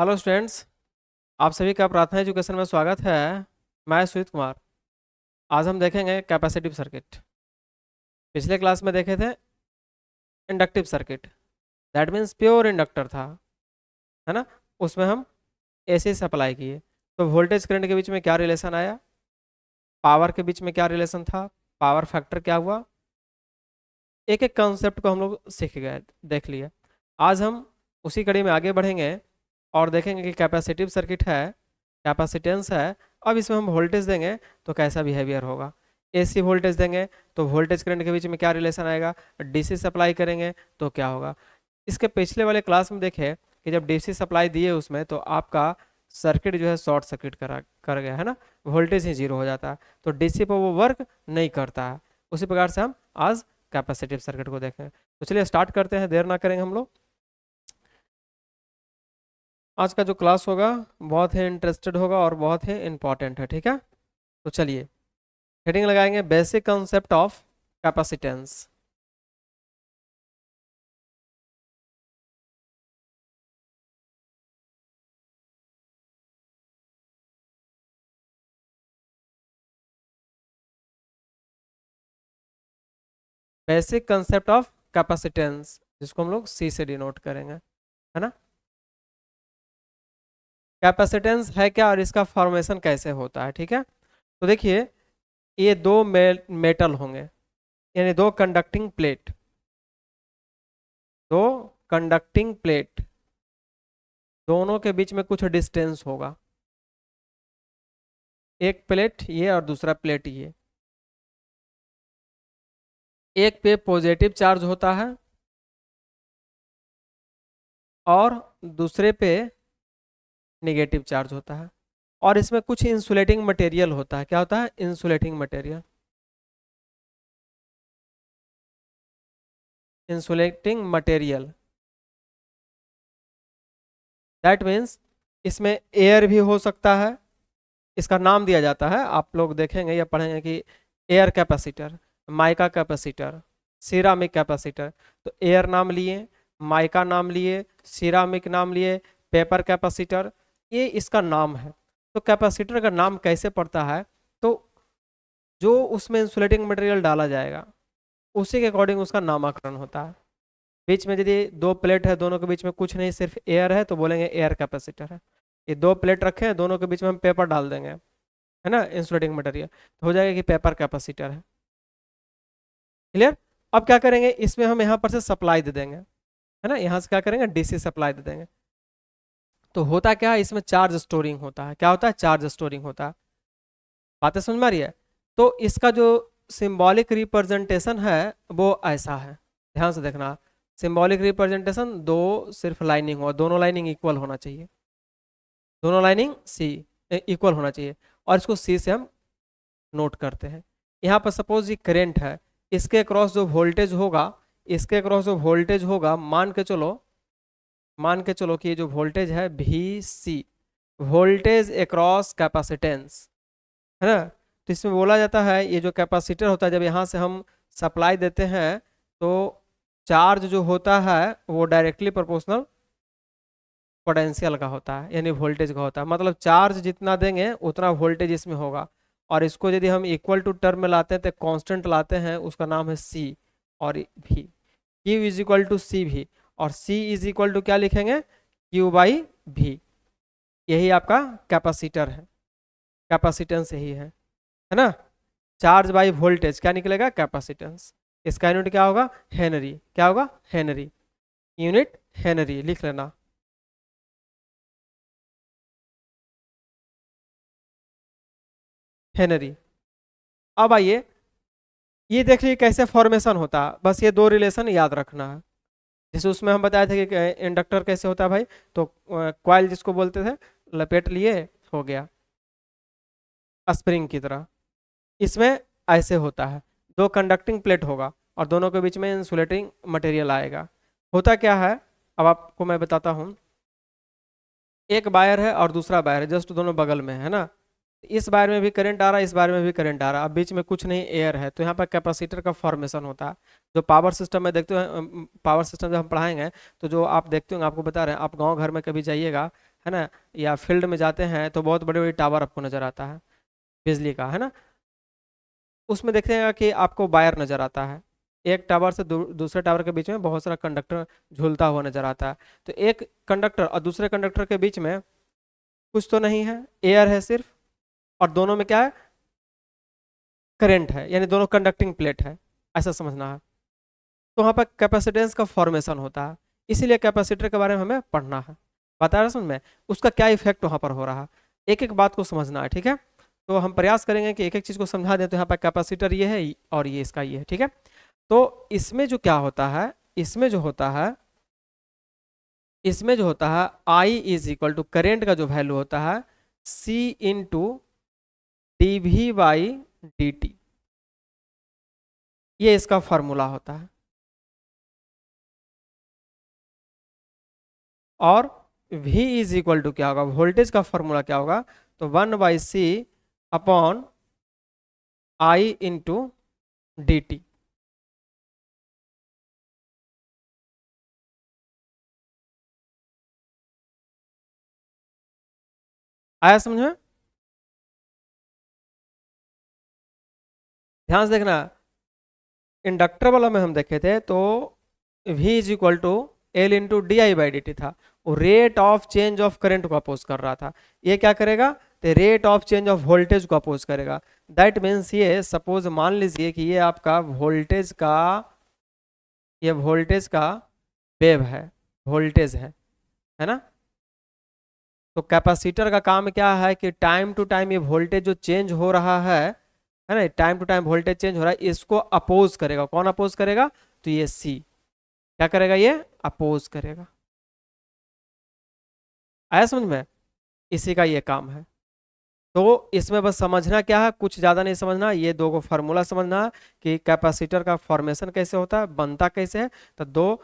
Hello students. आप सभी का प्रार्थना एजुकेशन में स्वागत है। मैं सुजीत कुमार। आज हम देखेंगे कैपेसिटिव सर्किट। पिछले क्लास में देखे थे inductive circuit, that means pure inductor था, है ना। उसमें हम एसी सप्लाई किए तो वोल्टेज करंट के बीच में क्या रिलेशन आया, पावर के बीच में क्या रिलेशन था, पावर फैक्टर क्या हुआ। एक एक कॉन्सेप्ट को हम लोग सीख गए, देख लिया। आज हम उसी कड़ी में आगे बढ़ेंगे और देखेंगे कि कैपेसिटिव सर्किट है, कैपेसिटेंस है। अब इसमें हम वोल्टेज देंगे तो कैसा बिहेवियर होगा। एसी वोल्टेज देंगे तो वोल्टेज करंट के बीच में क्या रिलेशन आएगा, डीसी सप्लाई करेंगे तो क्या होगा। इसके पिछले वाले क्लास में देखे कि जब डीसी सप्लाई दिए उसमें तो आपका सर्किट जो है शॉर्ट सर्किट कर गया है ना, वोल्टेज ही जीरो हो जाता है, तो डीसी पर वो वर्क नहीं करता है। उसी प्रकार से हम आज कैपेसिटिव सर्किट को देखें। तो चलिए स्टार्ट करते हैं, देर ना करेंगे हम लोग। आज का जो क्लास होगा बहुत ही इंटरेस्टेड होगा और बहुत ही इंपॉर्टेंट है, ठीक है। तो चलिए हेडिंग लगाएंगे, basic concept of capacitance. Basic concept of capacitance, जिसको हम लोग सी से डिनोट करेंगे, है ना। कैपेसिटेंस है क्या और इसका फॉर्मेशन कैसे होता है, ठीक है। तो देखिए, ये दो मेटल होंगे, यानी दो कंडक्टिंग प्लेट, दो कंडक्टिंग प्लेट, दोनों के बीच में कुछ डिस्टेंस होगा। एक प्लेट ये और दूसरा प्लेट ये। एक पे पॉजिटिव चार्ज होता है और दूसरे पे नेगेटिव चार्ज होता है। और इसमें कुछ इंसुलेटिंग मटेरियल होता है। क्या होता है? Insulating material. Insulating material that means इसमें एयर भी हो सकता है। इसका नाम दिया जाता है, आप लोग देखेंगे या पढ़ेंगे कि air capacitor, mica capacitor, ceramic capacitor. तो एयर नाम लिए, माइका नाम लिए, सिरामिक नाम लिए, पेपर कैपेसिटर, ये इसका नाम है। तो कैपेसिटर का नाम कैसे पड़ता है, तो जो उसमें इंसुलेटिंग मटेरियल डाला जाएगा उसी के अकॉर्डिंग उसका नामकरण होता है। बीच में यदि दो प्लेट है, दोनों के बीच में कुछ नहीं, सिर्फ एयर है, तो बोलेंगे एयर कैपेसिटर है। ये दो प्लेट रखे हैं, दोनों के बीच में हम पेपर डाल देंगे, है ना, इंसुलेटिंग मटेरियल, तो हो जाएगा कि पेपर कैपेसिटर है। क्लियर। अब क्या करेंगे, इसमें हम यहाँ पर से सप्लाई दे देंगे, है ना, यहाँ से क्या करेंगे, डीसी सप्लाई दे देंगे। तो होता क्या है, इसमें चार्ज स्टोरिंग होता है। क्या होता है? चार्ज स्टोरिंग होता है। बातें समझ में आ रही है? तो इसका जो सिंबॉलिक रिप्रेजेंटेशन है वो ऐसा है, ध्यान से देखना। सिंबॉलिक रिप्रेजेंटेशन, दो सिर्फ लाइनिंग हो, दोनों लाइनिंग इक्वल होना चाहिए, दोनों लाइनिंग सी इक्वल होना चाहिए। और इसको सी से हम नोट करते हैं। यहाँ पर सपोज ये करंट है, इसके अक्रॉस जो वोल्टेज होगा, इसके अक्रॉस जो वोल्टेज होगा, मान के चलो कि ये जो वोल्टेज है V C, voltage across capacitance, है ना। तो इसमें बोला जाता है ये जो कैपेसिटर होता है, जब यहाँ से हम सप्लाई देते हैं तो चार्ज जो होता है वो डायरेक्टली प्रोपोर्शनल पोटेंशियल का होता है, यानी वोल्टेज का होता है। मतलब चार्ज जितना देंगे उतना वोल्टेज इसमें होगा। और इसको यदि हम इक्वल टू टर्म में लाते हैं तो कांस्टेंट लाते हैं, उसका नाम है सी और भी। क्यू इज इक्वल टू सी भी, और सी इज इक्वल टू क्या लिखेंगे, क्यू बाई भी। यही आपका कैपेसिटर है, कैपेसिटेंस यही है ना। चार्ज बाई वोल्टेज क्या निकलेगा, कैपेसिटेंस। इसका यूनिट क्या होगा, हेनरी। क्या होगा, हेनरी। यूनिट हेनरी लिख लेना। हेनरी। अब आइए, ये देख लीजिए कैसे फॉर्मेशन होता है, बस ये दो रिलेशन याद रखना है। जैसे उसमें हम बताए थे कि इंडक्टर कैसे होता है भाई, तो कॉइल जिसको बोलते थे, लपेट लिए, हो गया स्प्रिंग की तरह। इसमें ऐसे होता है, दो कंडक्टिंग प्लेट होगा और दोनों के बीच में इंसुलेटिंग मटेरियल आएगा। होता क्या है, अब आपको मैं बताता हूँ। एक वायर है और दूसरा वायर है, जस्ट दोनों बगल में है ना। इस वायर में भी करंट आ रहा है, इस वायर में भी करंट आ रहा है, अब बीच में कुछ नहीं, एयर है, तो यहाँ पर कैपेसिटर का फॉर्मेशन होता है। जो पावर सिस्टम में देखते हो, पावर सिस्टम जब हम पढ़ाएंगे तो जो आप देखते हो, आपको बता रहे हैं, आप गांव घर में कभी जाइएगा है ना, या फील्ड में जाते हैं तो बहुत बड़े बड़े टावर आपको नजर आता है बिजली का, है ना। उसमें देखते हैं कि आपको वायर नजर आता है, एक टावर से दूसरे टावर के बीच में बहुत सारा कंडक्टर झूलता हुआ नजर आता है। तो एक कंडक्टर और दूसरे कंडक्टर के बीच में कुछ तो नहीं है, एयर है सिर्फ, और दोनों में क्या है, करंट है, यानी दोनों कंडक्टिंग प्लेट है, ऐसा समझना है। तो वहाँ पर कैपेसिटेंस का फॉर्मेशन होता है, इसीलिए कैपेसिटर के बारे में हमें पढ़ना है। बता रहा समझ में, उसका क्या इफेक्ट वहाँ पर हो रहा है, एक एक बात को समझना है, ठीक है। तो हम प्रयास करेंगे कि एक एक चीज़ को समझा दें। तो यहाँ पर कैपेसिटर ये है और ये इसका ये है, ठीक है। तो इसमें जो क्या होता है, इसमें जो होता है, इसमें जो होता है I is equal to current का जो वैल्यू होता है C into D V by D T, ये इसका फॉर्मूला होता है। और V इज इक्वल टू क्या होगा, वोल्टेज का फॉर्मूला क्या होगा, तो 1/C upon I into D T. आया समझ में? ध्यान से देखना, इंडक्टर वाला में हम देखे थे तो V is equal to L into D I by D T था, वो rate of change of current को अपोज कर रहा था। ये क्या करेगा, तो rate of change of voltage को अपोज करेगा। दैट मीन्स ये सपोज मान लीजिए कि ये आपका वोल्टेज का, ये वोल्टेज का वेव है, वोल्टेज है ना। तो कैपेसिटर का काम क्या है कि टाइम टू टाइम ये वोल्टेज जो चेंज हो रहा है ना, time to time voltage change हो रहा है, इसको अपोज करेगा। कौन अपोज करेगा, तो ये सी क्या करेगा, ये अपोज करेगा। आया समझ में, इसी का ये काम है। तो इसमें बस समझना क्या है, कुछ ज़्यादा नहीं समझना, ये दो को फार्मूला समझना है कि कैपेसिटर का फॉर्मेशन कैसे होता है, बनता कैसे है। तो दो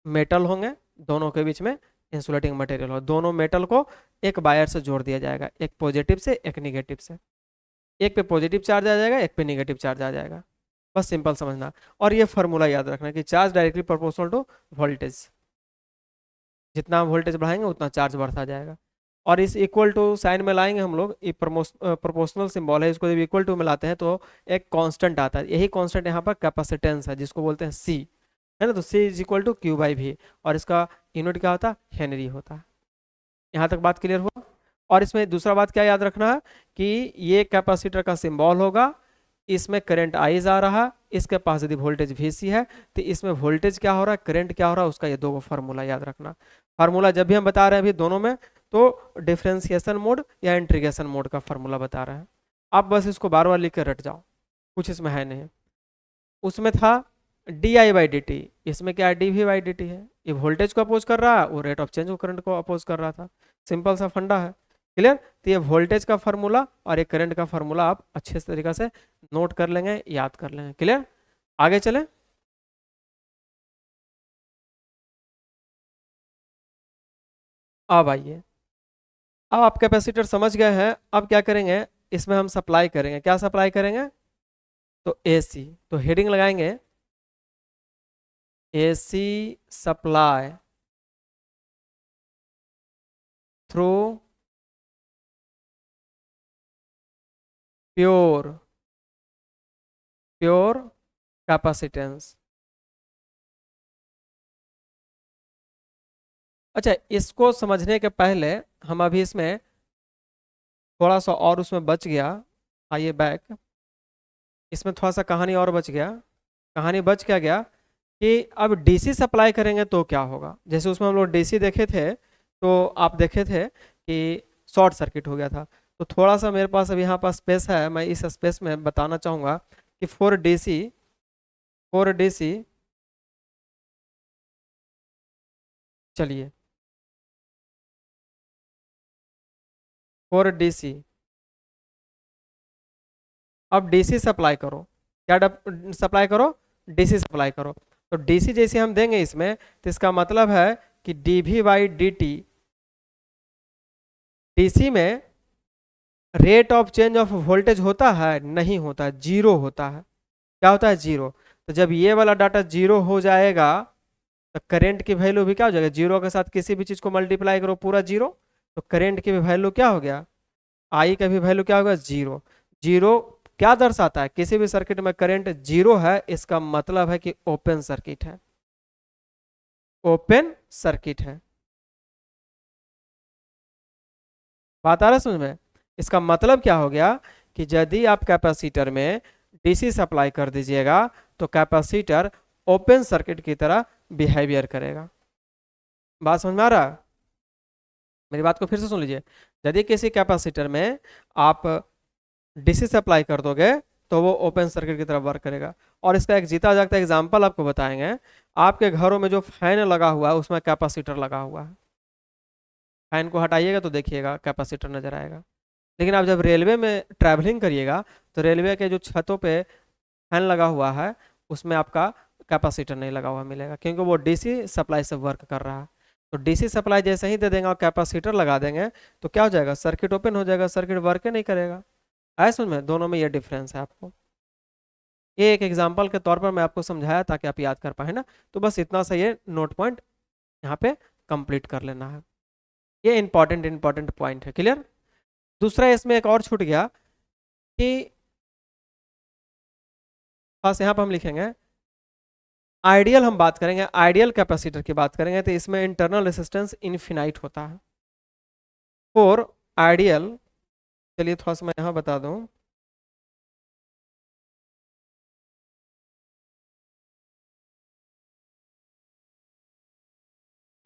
मेटल होंगे, दोनों के बीच में इंसुलेटिंग मटेरियल हो, दोनों मेटल को एक वायर से जोड़ दिया जाएगा, एक पॉजिटिव से एक निगेटिव से। एक पे पॉजिटिव चार्ज आ जाएगा, एक पे निगेटिव चार्ज आ जाएगा, बस सिंपल समझना। और ये फार्मूला याद रखना कि charge directly proportional to voltage, जितना वोल्टेज बढ़ाएंगे उतना चार्ज बढ़ता जाएगा। और इस इक्वल टू साइन में लाएंगे हम लोग, ये प्रोपोर्शनल सिंबल है, इसको जब इक्वल टू में लाते हैं तो एक कांस्टेंट आता है, यही कांस्टेंट यहाँ पर कैपेसिटेंस है, जिसको बोलते हैं सी, है ना। तो C is equal to Q by V, और इसका यूनिट क्या होता है, हेनरी होता है। यहाँ तक बात क्लियर हुआ। और इसमें दूसरा बात क्या याद रखना है कि ये कैपेसिटर का सिंबल होगा, इसमें करंट आई जा रहा है, इसके पास यदि वोल्टेज वीसी है तो इसमें वोल्टेज क्या हो रहा है, करंट क्या हो रहा है, उसका ये दो फार्मूला याद रखना। फार्मूला जब भी हम बता रहे हैं अभी दोनों में, तो डिफरेंशिएशन मोड या इंटीग्रेशन मोड का फार्मूला बता रहे हैं। आप बस इसको बार बार लिख कर रट जाओ, कुछ इसमें है नहीं। उसमें था D I by D T, इसमें क्या है, D V by D T है। ये वोल्टेज को अपोज कर रहा है, वो rate of change of current को अपोज कर रहा था। सिंपल सा फंडा है, क्लियर। तो ये वोल्टेज का फार्मूला और ये करंट का फार्मूला आप अच्छे तरीके से नोट कर लेंगे, याद कर लेंगे, क्लियर। आगे चलें। अब आइए, अब आप कैपेसिटर समझ गए हैं, अब क्या करेंगे, इसमें हम सप्लाई करेंगे। क्या सप्लाई करेंगे, तो एसी, तो हेडिंग लगाएंगे AC supply through pure pure capacitance. अच्छा, इसको समझने के पहले हम अभी इसमें थोड़ा सा और उसमें बच गया, आइए बैक, इसमें थोड़ा सा कहानी और बच गया। कहानी बच क्या गया कि अब डीसी सप्लाई करेंगे तो क्या होगा। जैसे उसमें हम लोग डीसी देखे थे, तो आप देखे थे कि शॉर्ट सर्किट हो गया था। तो थोड़ा सा मेरे पास अभी यहाँ पास स्पेस है, मैं इस स्पेस में बताना चाहूँगा कि फोर डीसी चलिए, 4 DC, अब डीसी सप्लाई करो। क्या सप्लाई करो, डीसी सप्लाई करो। तो डीसी जैसे हम देंगे इसमें, तो इसका मतलब है कि DV by D T, DC में rate of change of voltage होता है, नहीं होता है, जीरो होता है। क्या होता है, जीरो। तो जब ये वाला डाटा जीरो हो जाएगा, तो करंट की वैल्यू भी क्या हो जाएगा, जीरो के साथ किसी भी चीज को मल्टीप्लाई करो पूरा जीरो, तो करंट की भी वैल्यू क्या हो गया, आई का भी वैल्यू क्या होगा, जीरो। जीरो क्या दर्शाता है, किसी भी सर्किट में करंट जीरो है, इसका मतलब है कि ओपन सर्किट है, ओपन सर्किट है। बात आ रहा है समझ में? इसका मतलब क्या हो गया कि यदि आप कैपेसिटर में डीसी सप्लाई कर दीजिएगा तो कैपेसिटर ओपन सर्किट की तरह बिहेवियर करेगा। बात समझ में आ रहा है? मेरी बात को फिर से सुन लीजिए। यदि किसी कैपेसिटर में आप डीसी सप्लाई कर दोगे तो वो ओपन सर्किट की तरह वर्क करेगा। और इसका एक जीता जागता एग्जांपल आपको बताएंगे। आपके घरों में जो फैन लगा हुआ है उसमें कैपेसिटर लगा हुआ है, फैन को हटाइएगा तो देखिएगा कैपेसिटर नजर आएगा। लेकिन आप जब रेलवे में ट्रैवलिंग करिएगा तो रेलवे के जो छतों पे फैन लगा हुआ है उसमें आपका कैपेसिटर नहीं लगा हुआ मिलेगा, क्योंकि वो डीसी सप्लाई से वर्क कर रहा है। तो डीसी सप्लाई जैसे ही दे देंगे और कैपेसिटर लगा देंगे तो क्या हो जाएगा, सर्किट ओपन हो जाएगा, सर्किट वर्क ही नहीं करेगा। आए समझ में, दोनों में ये डिफरेंस है आपको। ये एक एग्जाम्पल के तौर पर मैं आपको समझाया ताकि आप याद कर पाए ना। तो बस इतना सा ये नोट पॉइंट यहाँ पे कंप्लीट कर लेना है। ये इंपॉर्टेंट इंपॉर्टेंट पॉइंट है, क्लियर। दूसरा इसमें एक और छूट गया कि बस यहाँ पर हम लिखेंगे आइडियल, हम बात करेंगे आइडियल कैपेसिटर की बात करेंगे तो इसमें इंटरनल रेसिस्टेंस इनफिनाइट होता है। फॉर आइडियल, चलिए थोड़ा सा मैं यहाँ बता दूं।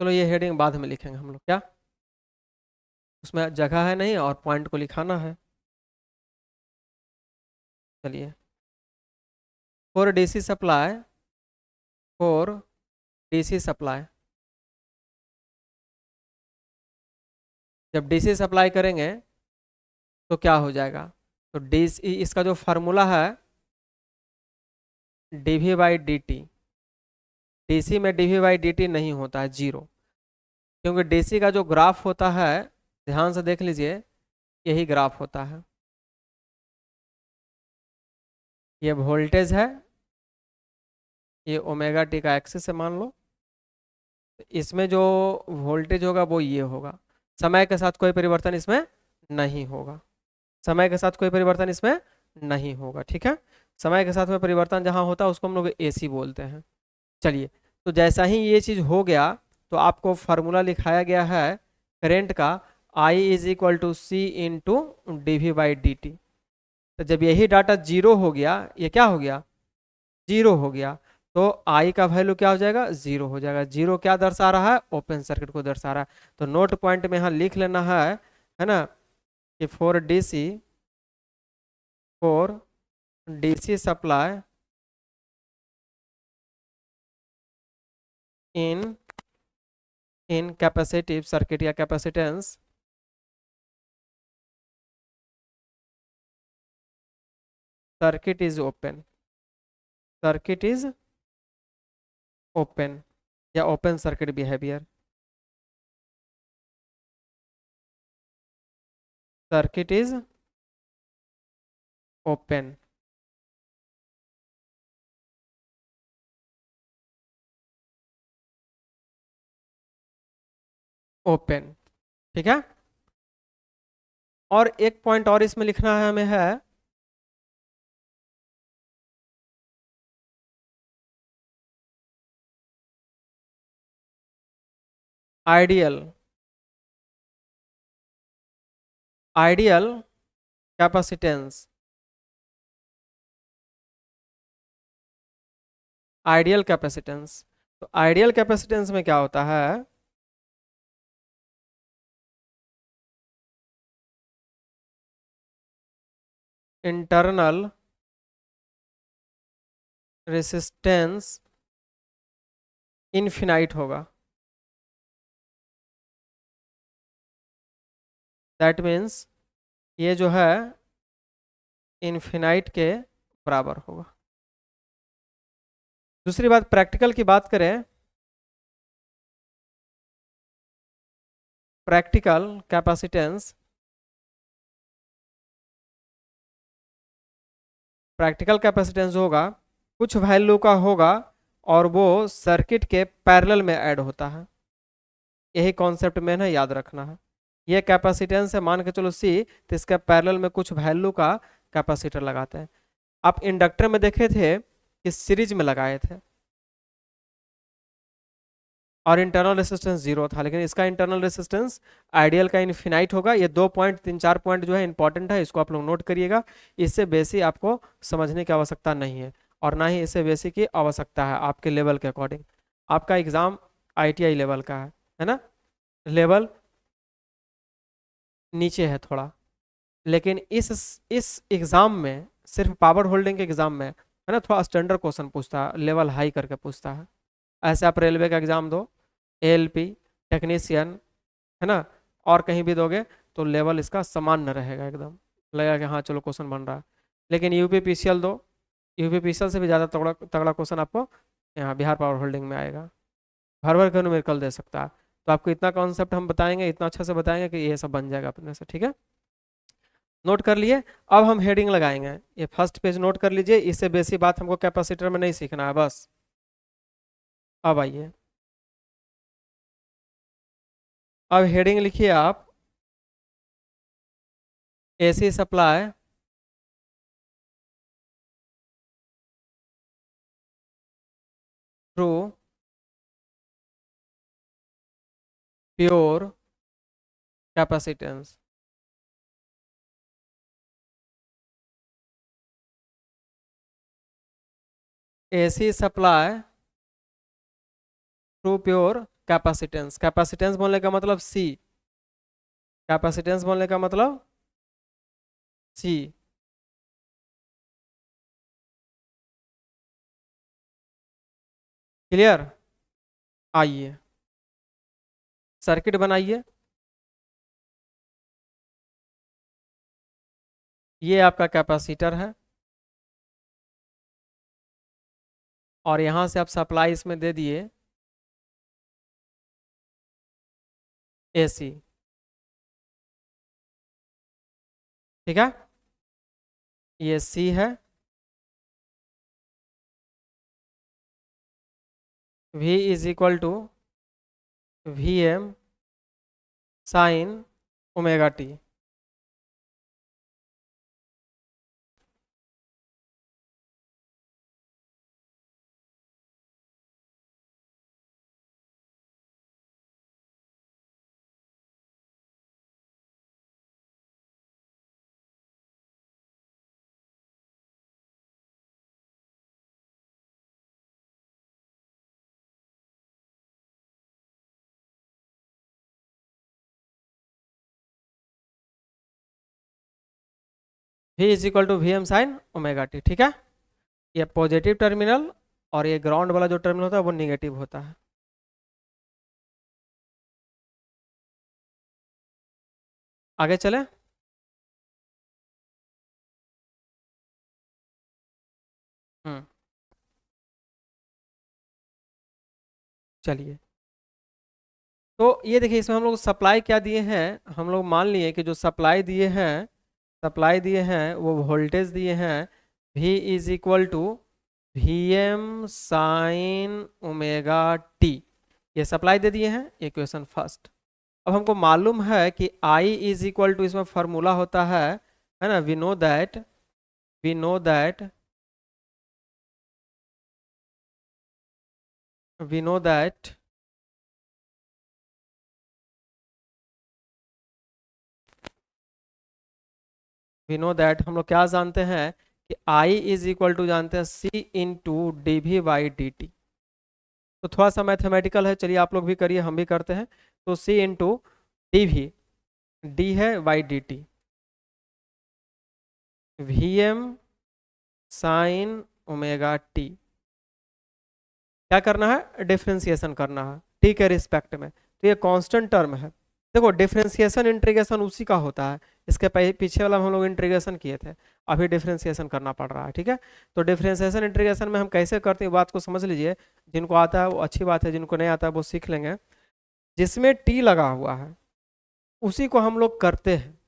चलो ये हेडिंग बाद में लिखेंगे हम लोग, क्या उसमें जगह है नहीं और पॉइंट को लिखाना है। चलिए, for DC supply, for DC supply, जब डीसी सप्लाई करेंगे तो क्या हो जाएगा, तो डीसी इसका जो फार्मूला है D V by D T, DC में डीवी बाई डी टी नहीं होता है, जीरो। क्योंकि डीसी का जो ग्राफ होता है, ध्यान से देख लीजिए, यही ग्राफ होता है। ये वोल्टेज है, ये ओमेगा टी का एक्सिस है मान लो। इसमें जो वोल्टेज होगा वो ये होगा, समय के साथ कोई परिवर्तन इसमें नहीं होगा, समय के साथ कोई परिवर्तन इसमें नहीं होगा, ठीक है। समय के साथ में परिवर्तन जहाँ होता है उसको हम लोग एसी बोलते हैं। चलिए, तो जैसा ही ये चीज़ हो गया तो आपको फार्मूला लिखाया गया है करेंट का, I is equal to C into D V by D T. तो जब यही डाटा जीरो हो गया, ये क्या हो गया, जीरो हो गया, तो आई का वैल्यू क्या हो जाएगा, जीरो हो जाएगा। जीरो क्या दर्शा रहा है, ओपन सर्किट को दर्शा रहा है। तो नोट पॉइंट में यहाँ लिख लेना है ना, कि for DC supply in in capacitive circuit या capacitance, circuit is open, circuit is open या open circuit behaviour, circuit is open. Open, ठीक है। और एक पॉइंट और इसमें लिखना है हमें, है ideal, ideal capacitance, ideal capacitance. तो आइडियल कैपेसिटेंस में क्या होता है, इंटरनल रेसिस्टेंस इनफिनाइट होगा। दैट मीन्स ये जो है इनफिनाइट के बराबर होगा। दूसरी बात, प्रैक्टिकल की बात करें, प्रैक्टिकल कैपेसिटेंस, प्रैक्टिकल कैपेसिटेंस होगा कुछ वैल्यू का होगा और वो सर्किट के पैरेलल में ऐड होता है। यही कॉन्सेप्ट में है, याद रखना है। ये कैपेसिटेंस है, मान के चलो C, तो इसके पैरेलल में कुछ वैल्यू का कैपेसिटर लगाते हैं। आप इंडक्टर में देखे थे कि सीरीज में लगाए थे और इंटरनल रेसिस्टेंस 0 था, लेकिन इसका इंटरनल रेसिस्टेंस आइडियल का इन्फिनाइट होगा। ये 2 पॉइंट 3 4 पॉइंट जो है इंपॉर्टेंट है, इसको आप लोग नोट करिएगा। इससे बेसी आपको समझने की आवश्यकता नहीं है, और ना ही इससे बेसी की आवश्यकता है आपके लेवल के अकॉर्डिंग। आपका एग्जाम ITI लेवल का है ना, लेवल नीचे है थोड़ा, लेकिन इस एग्जाम में, सिर्फ पावर होल्डिंग के एग्जाम में है ना, थोड़ा स्टैंडर्ड क्वेश्चन पूछता है, लेवल हाई करके पूछता है। ऐसे आप रेलवे का एग्जाम दो, ALP टेक्नीशियन है ना, और कहीं भी दोगे तो लेवल इसका सामान्य रहेगा, एकदम लगेगा कि हाँ चलो क्वेश्चन बन रहा है। लेकिन UP PCL दो, UP PCL से भी ज़्यादा तगड़ा तगड़ा क्वेश्चन आपको यहाँ बिहार पावर होल्डिंग में आएगा, भर भर के न्यूमेरिकल दे सकता है। तो आपको इतना कॉन्सेप्ट हम बताएंगे, इतना अच्छा से बताएंगे कि ये सब बन जाएगा अपने से, ठीक है। नोट कर लिए। अब हम हेडिंग लगाएंगे, ये फर्स्ट पेज नोट कर लीजिए, इससे बेसी बात हमको कैपेसिटर में नहीं सीखना है बस। अब आइए, अब हेडिंग लिखिए आप, AC supply through pure capacitance. AC supply through pure capacitance. Capacitance बोलने का मतलब C, कैपेसिटेंस बोलने का मतलब C। क्लियर। आइए सर्किट बनाइए। ये आपका कैपेसिटर है, और यहां से आप सप्लाई इसमें दे दिए AC, ठीक है। ये C है, V is equal to VM sine omega T. V is equal to VM sine omega T, ठीक है। ये पॉजिटिव टर्मिनल, और ये ग्राउंड वाला जो टर्मिनल होता है वो निगेटिव होता है। आगे चले। हम्म, चलिए। तो ये देखिए, इसमें हम लोग सप्लाई क्या दिए हैं, हम लोग मान लिए कि जो सप्लाई दिए हैं, सप्लाई दिए हैं वो वोल्टेज दिए हैं V is equal to VM sine omega T. ये सप्लाई दे दिए हैं, इक्वेशन फर्स्ट। अब हमको मालूम है कि I इज इक्वल टू, इसमें फॉर्मूला होता है ना, we know that we know that we know that हम लोग क्या जानते हैं कि I इज इक्वल टू जानते हैं C इंटू dV/dt। तो थोड़ा सा मैथमेटिकल है, चलिए आप लोग भी करिए, हम भी करते हैं। तो C इंटू dV, D है /dt, VM sine omega T. क्या करना है, डिफ्रेंसिएशन करना है टी के रिस्पेक्ट में। तो ये कांस्टेंट टर्म है। देखो डिफ्रेंसिएशन इंटीग्रेशन उसी का होता है, इसके पीछे वाला हम लोग इंटीग्रेशन किए थे, अभी डिफ्रेंसिएशन करना पड़ रहा है, ठीक है। तो डिफ्रेंसिएशन इंटीग्रेशन में हम कैसे करते हैं, बात को समझ लीजिए। जिनको आता है वो अच्छी बात है, जिनको नहीं आता है वो सीख लेंगे। जिसमें टी लगा हुआ है उसी को हम लोग करते हैं,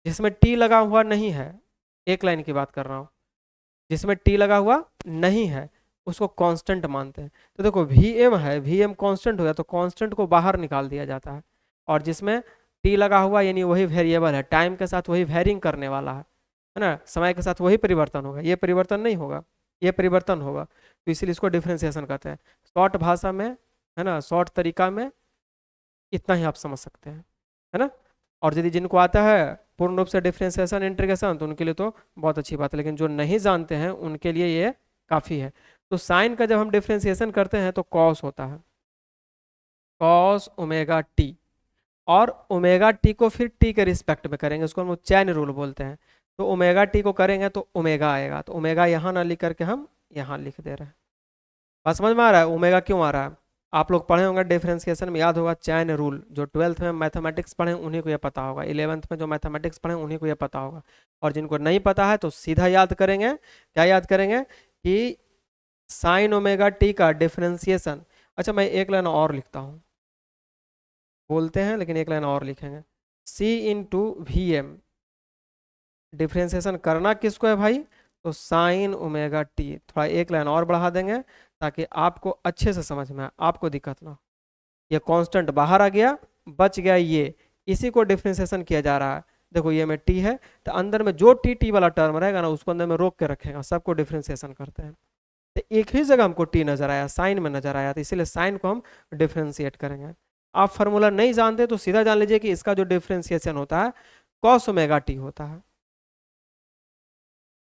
जिसमें टी लगा हुआ नहीं है, एक लाइन की बात कर रहा हूँ, जिसमें टी लगा हुआ नहीं है उसको कांस्टेंट मानते हैं। तो देखो वी एम है, वी एम कांस्टेंट हो गया तो कांस्टेंट को बाहर निकाल दिया जाता है, और जिसमें टी लगा हुआ यानी वही वेरिएबल है, टाइम के साथ वही वेरिंग करने वाला है ना, समय के साथ वही परिवर्तन होगा, ये परिवर्तन नहीं होगा, ये परिवर्तन होगा, तो इसीलिए इसको डिफ्रेंसिएशन कहते हैं। शॉर्ट भाषा में, है ना, शॉर्ट तरीका में इतना ही आप समझ सकते हैं, है ना। और यदि जिनको आता है पूर्ण रूप से डिफ्रेंसिएशन इंटीग्रेशन तो उनके लिए तो बहुत अच्छी बात है, लेकिन जो नहीं जानते हैं उनके लिए ये काफ़ी है। तो साइन का जब हम डिफ्रेंसिएशन करते हैं तो कॉस होता है, कॉस ओमेगा टी, और ओमेगा टी को फिर टी के रिस्पेक्ट में करेंगे, उसको हम चैन रूल बोलते हैं। तो ओमेगा टी को करेंगे तो ओमेगा आएगा, तो ओमेगा यहाँ ना लिख करके हम यहाँ लिख दे रहे हैं। बात समझ में आ रहा है ओमेगा क्यों आ रहा है? आप लोग पढ़े होंगे डिफरेंशिएशन में, याद होगा चैन रूल, जो 12th में मैथमेटिक्स पढ़े उन्हीं को ये पता होगा, 11th में जो मैथमेटिक्स पढ़े उन्हीं को ये पता होगा, और जिनको नहीं पता है तो सीधा याद करेंगे, क्या याद करेंगे कि साइन ओमेगा टी का डिफरेंशिएशन। अच्छा मैं एक लाइन और लिखता हूँ, बोलते हैं लेकिन एक लाइन और लिखेंगे, सी इंटू वी एम, डिफ्रेंसिएशन करना किसको है भाई, तो साइन ओमेगा टी, थोड़ा एक लाइन और बढ़ा देंगे ताकि आपको अच्छे से समझ में आए, आपको दिक्कत ना हो। ये कांस्टेंट बाहर आ गया, बच गया ये, इसी को डिफ्रेंसिएशन किया जा रहा है। देखो ये में टी है तो अंदर में जो टी टी वाला टर्म रहेगा ना उसको अंदर में रोक के रखेगा, सबको डिफ्रेंसिएशन करते हैं। तो एक ही जगह हमको टी नजर आया, साइन में नजर आया, तो इसीलिए साइन को हम डिफ्रेंशिएट करेंगे। आप फार्मूला नहीं जानते तो सीधा जान लीजिए कि इसका जो डिफ्रेंसिएशन होता है कॉस ओमेगा टी होता है,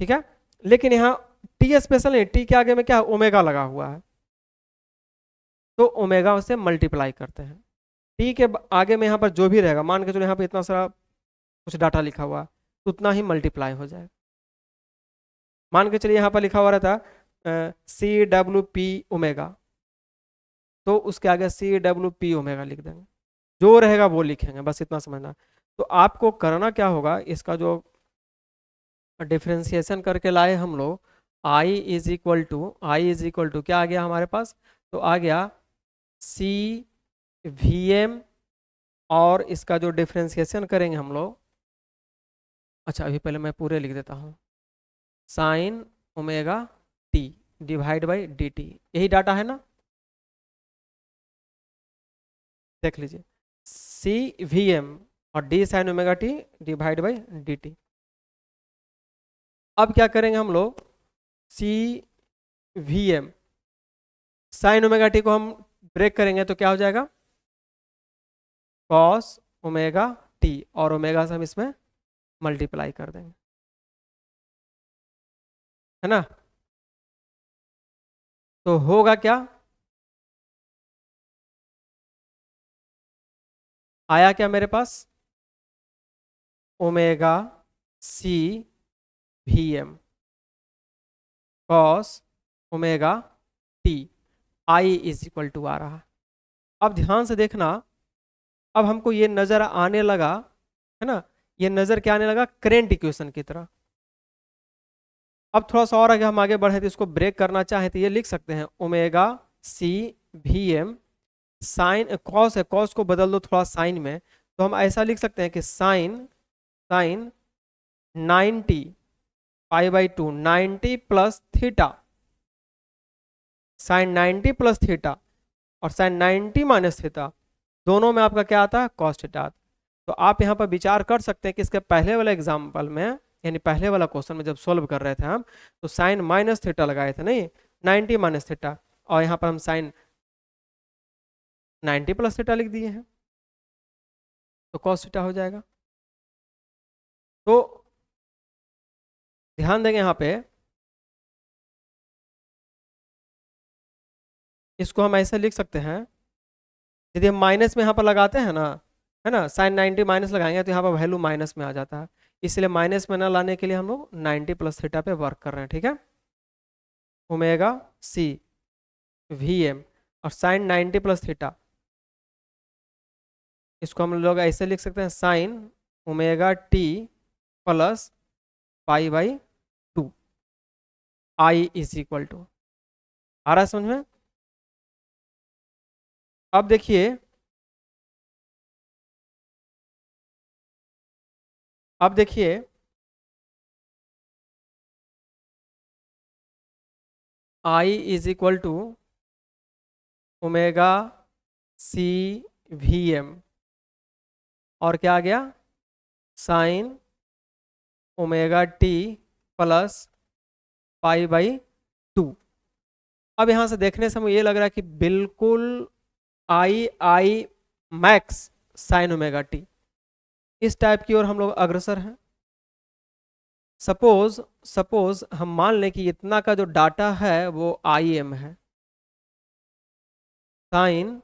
ठीक है। लेकिन यहाँ टी स्पेशल नहीं, टी के आगे में क्या ओमेगा लगा हुआ है, तो ओमेगा से मल्टीप्लाई करते हैं। टी के आगे में यहाँ पर जो भी रहेगा, मान के चलो यहाँ पे इतना सारा कुछ डाटा लिखा हुआ तो उतना ही मल्टीप्लाई हो जाएगा। मान के चलिए यहाँ पर लिखा हुआ रहता सी डब्ल्यू पी ओमेगा, तो उसके आगे सी डब्ल्यू पी ओमेगा लिख देंगे, जो रहेगा वो लिखेंगे, बस इतना समझना। तो आपको करना क्या होगा, इसका जो डिफ्रेंसिएशन करके लाए हम लोग, आई इज इक्वल टू क्या आ गया हमारे पास, तो आ गया सी वी एम, और इसका जो डिफ्रेंसिएशन करेंगे हम लोग, अच्छा अभी पहले मैं पूरे लिख देता हूँ, sine omega T divide by D T, यही डाटा है ना, देख लीजिए, सी वी एम और D sine omega T divide by D T. अब क्या करेंगे हम लोग, C V M sine omega T को हम ब्रेक करेंगे तो क्या हो जाएगा, कॉस ओमेगा टी, और ओमेगा से हम इसमें मल्टीप्लाई कर देंगे, है ना। तो होगा क्या, आया क्या मेरे पास, omega C V M cos omega T, I is equal to आ रहा। अब ध्यान से देखना, अब हमको ये नजर आने लगा, है ना, ये नजर क्या आने लगा, करेंट इक्वेशन की तरह। अब थोड़ा सा और आगे हम आगे बढ़े तो इसको ब्रेक करना चाहे तो ये लिख सकते हैं, omega C V M sine, cos है, कॉस को बदल दो थोड़ा साइन में, तो हम ऐसा लिख सकते हैं कि sine, sine 90 pi by two, 90 plus theta, sine 90 plus theta और साइन 90 माइनस थीटा, दोनों में आपका क्या आता है, कॉस थीटा। तो आप यहाँ पर विचार कर सकते हैं कि इसके पहले वाले एग्जाम्पल में, यानी पहले वाला क्वेश्चन में जब सोल्व कर रहे थे हम, तो साइन माइनस थीटा लगाए थे, नहीं 90 माइनस थीटा, और यहाँ पर हम साइन 90 प्लस थीटा लिख दिए हैं, तो कॉस थीटा हो जाएगा। तो ध्यान देंगे यहाँ पे, इसको हम ऐसे लिख सकते हैं, यदि हम माइनस में यहाँ पर लगाते हैं ना, है ना, साइन 90 माइनस लगाएंगे तो यहाँ पर वैल्यू माइनस में आ जाता है, इसलिए माइनस में ना लाने के लिए हम लोग 90 प्लस थीटा पे वर्क कर रहे हैं, ठीक है। ओमेगा सी वी एम और साइन 90 प्लस थीटा, इसको हम लोग ऐसे लिख सकते हैं, sine omega T plus pi by two, I is equal to, आ रहा है समझ में। अब देखिए, अब देखिए I is equal to omega C V M, और क्या आ गया, sine omega T plus pi by 2। अब यहाँ से देखने से मुझे ये लग रहा है कि बिल्कुल I I max sine omega T, इस टाइप की ओर हम लोग अग्रसर हैं। सपोज सपोज हम मान लें कि इतना का जो डाटा है वो आई एम है, sign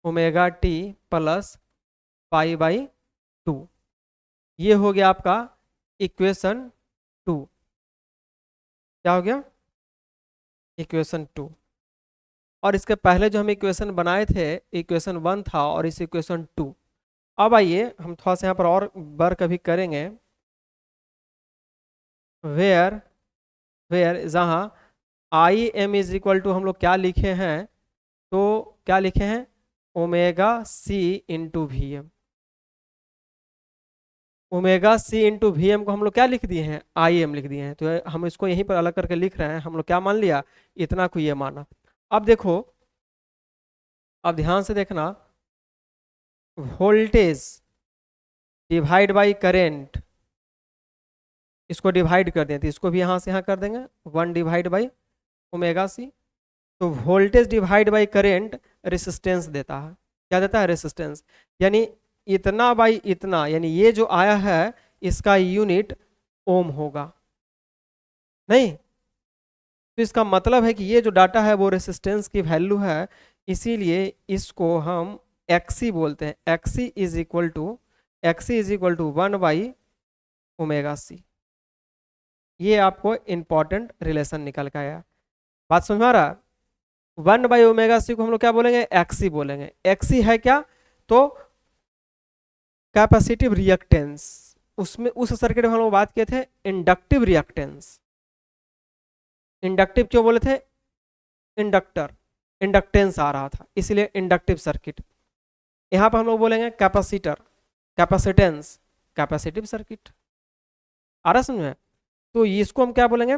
omega T plus pi by 2, ये हो गया आपका इक्वेशन 2। क्या हो गया, इक्वेशन 2। और इसके पहले जो हम इक्वेशन बनाए थे, इक्वेशन 1 था और इस इक्वेशन 2। अब आइए हम थोड़ा सा यहाँ पर और वर्क अभी करेंगे। वेयर वेयर जहाँ I M is equal to हम लोग क्या लिखे हैं, तो क्या लिखे हैं, omega C into V M. Omega C into V M को हम लोग क्या लिख दिए हैं, आई एम लिख दिए हैं, तो हम इसको यहीं पर अलग करके लिख रहे हैं। हम लोग क्या मान लिया, इतना को ये माना। अब देखो, अब ध्यान से देखना, वोल्टेज डिवाइड बाई करेंट, इसको डिवाइड कर दें तो इसको भी यहाँ से यहाँ कर देंगे, 1 डिवाइड बाई ओमेगा सी। तो voltage divide by current resistance देता है, क्या देता है, रेसिस्टेंस। यानी इतना बाई इतना, यानी ये जो आया है इसका यूनिट ओम होगा, नहीं। तो इसका मतलब है कि ये जो डाटा है वो रेसिस्टेंस की वैल्यू है, इसीलिए इसको हम एक्सी बोलते हैं। X C is equal to 1 by omega C. ये आपको इंपॉर्टेंट रिलेशन निकल के आया, बात समझ में आ रहा है। 1 बाई ओमेगा सी को हम लोग क्या बोलेंगे, एक्सी बोलेंगे। एक्सी है क्या, तो कैपेसिटिव रिएक्टेंस। उसमें उस सर्किट में हम लोग बात किए थे इंडक्टिव रिएक्टेंस। इंडक्टिव क्यों बोले थे, इंडक्टर इंडक्टेंस आ रहा था, इसलिए इंडक्टिव सर्किट। यहाँ पर हम लोग बोलेंगे कैपेसिटर, कैपेसिटेंस, कैपेसिटिव सर्किट। आ रहा समझ में। तो इसको हम क्या बोलेंगे,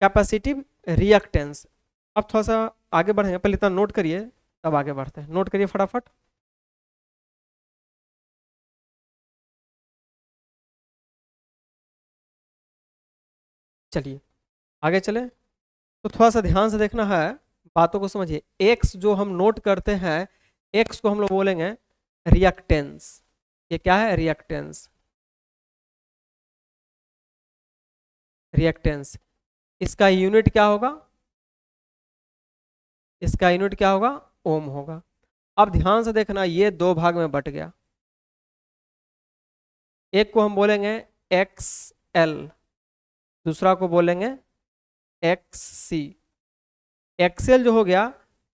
कैपेसिटिव रिएक्टेंस। अब थोड़ा सा आगे बढ़ेंगे, पहले इतना नोट करिए तब आगे बढ़ते हैं। नोट करिए फटाफट। चलिए आगे चले। तो थोड़ा सा ध्यान से देखना है, बातों को समझिए। एक्स जो हम नोट करते हैं, एक्स को हम लोग बोलेंगे रिएक्टेंस। ये क्या है, रिएक्टेंस, रिएक्टेंस। इसका यूनिट क्या होगा, इसका यूनिट क्या होगा, ओम होगा। अब ध्यान से देखना, ये दो भाग में बट गया। एक को हम बोलेंगे एक्स एल, दूसरा को बोलेंगे एक्स सी। एक्सएल जो हो गया,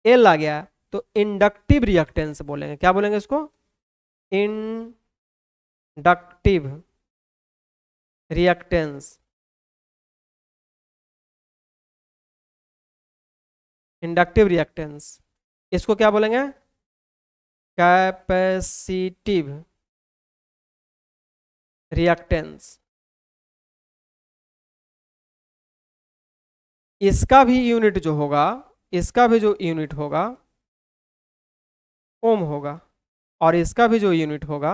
एल आ गया, तो इंडक्टिव रिएक्टेंस बोलेंगे। क्या बोलेंगे इसको, इंडक्टिव रिएक्टेंस। इंडक्टिव रिएक्टेंस, इसको क्या बोलेंगे, कैपेसिटिव रिएक्टेंस। इसका भी यूनिट जो होगा, इसका भी जो यूनिट होगा ओम होगा, और इसका भी जो यूनिट होगा,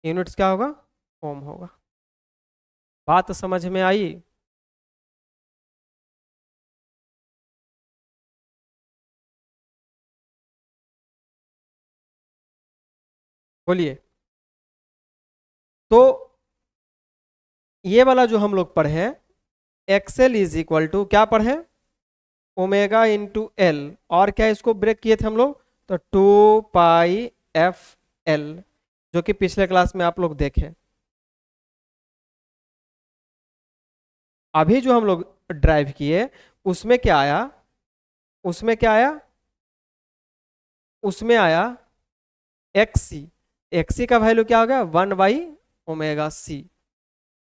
यूनिट्स क्या होगा, ओम होगा। बात समझ में आई। बोलिए। तो ये वाला जो हम लोग पढ़े, एक्सएल इज इक्वल टू क्या पढ़े, ओमेगा इंटू एल, और क्या इसको ब्रेक किए थे हम लोग, तो 2 पाई एफ एल, जो कि पिछले क्लास में आप लोग देखे। अभी जो हम लोग ड्राइव किए उसमें क्या आया, उसमें क्या आया, उसमें आया एक्सी। एक्सी का वैल्यू क्या हो गया, 1 बाई ओमेगा सी,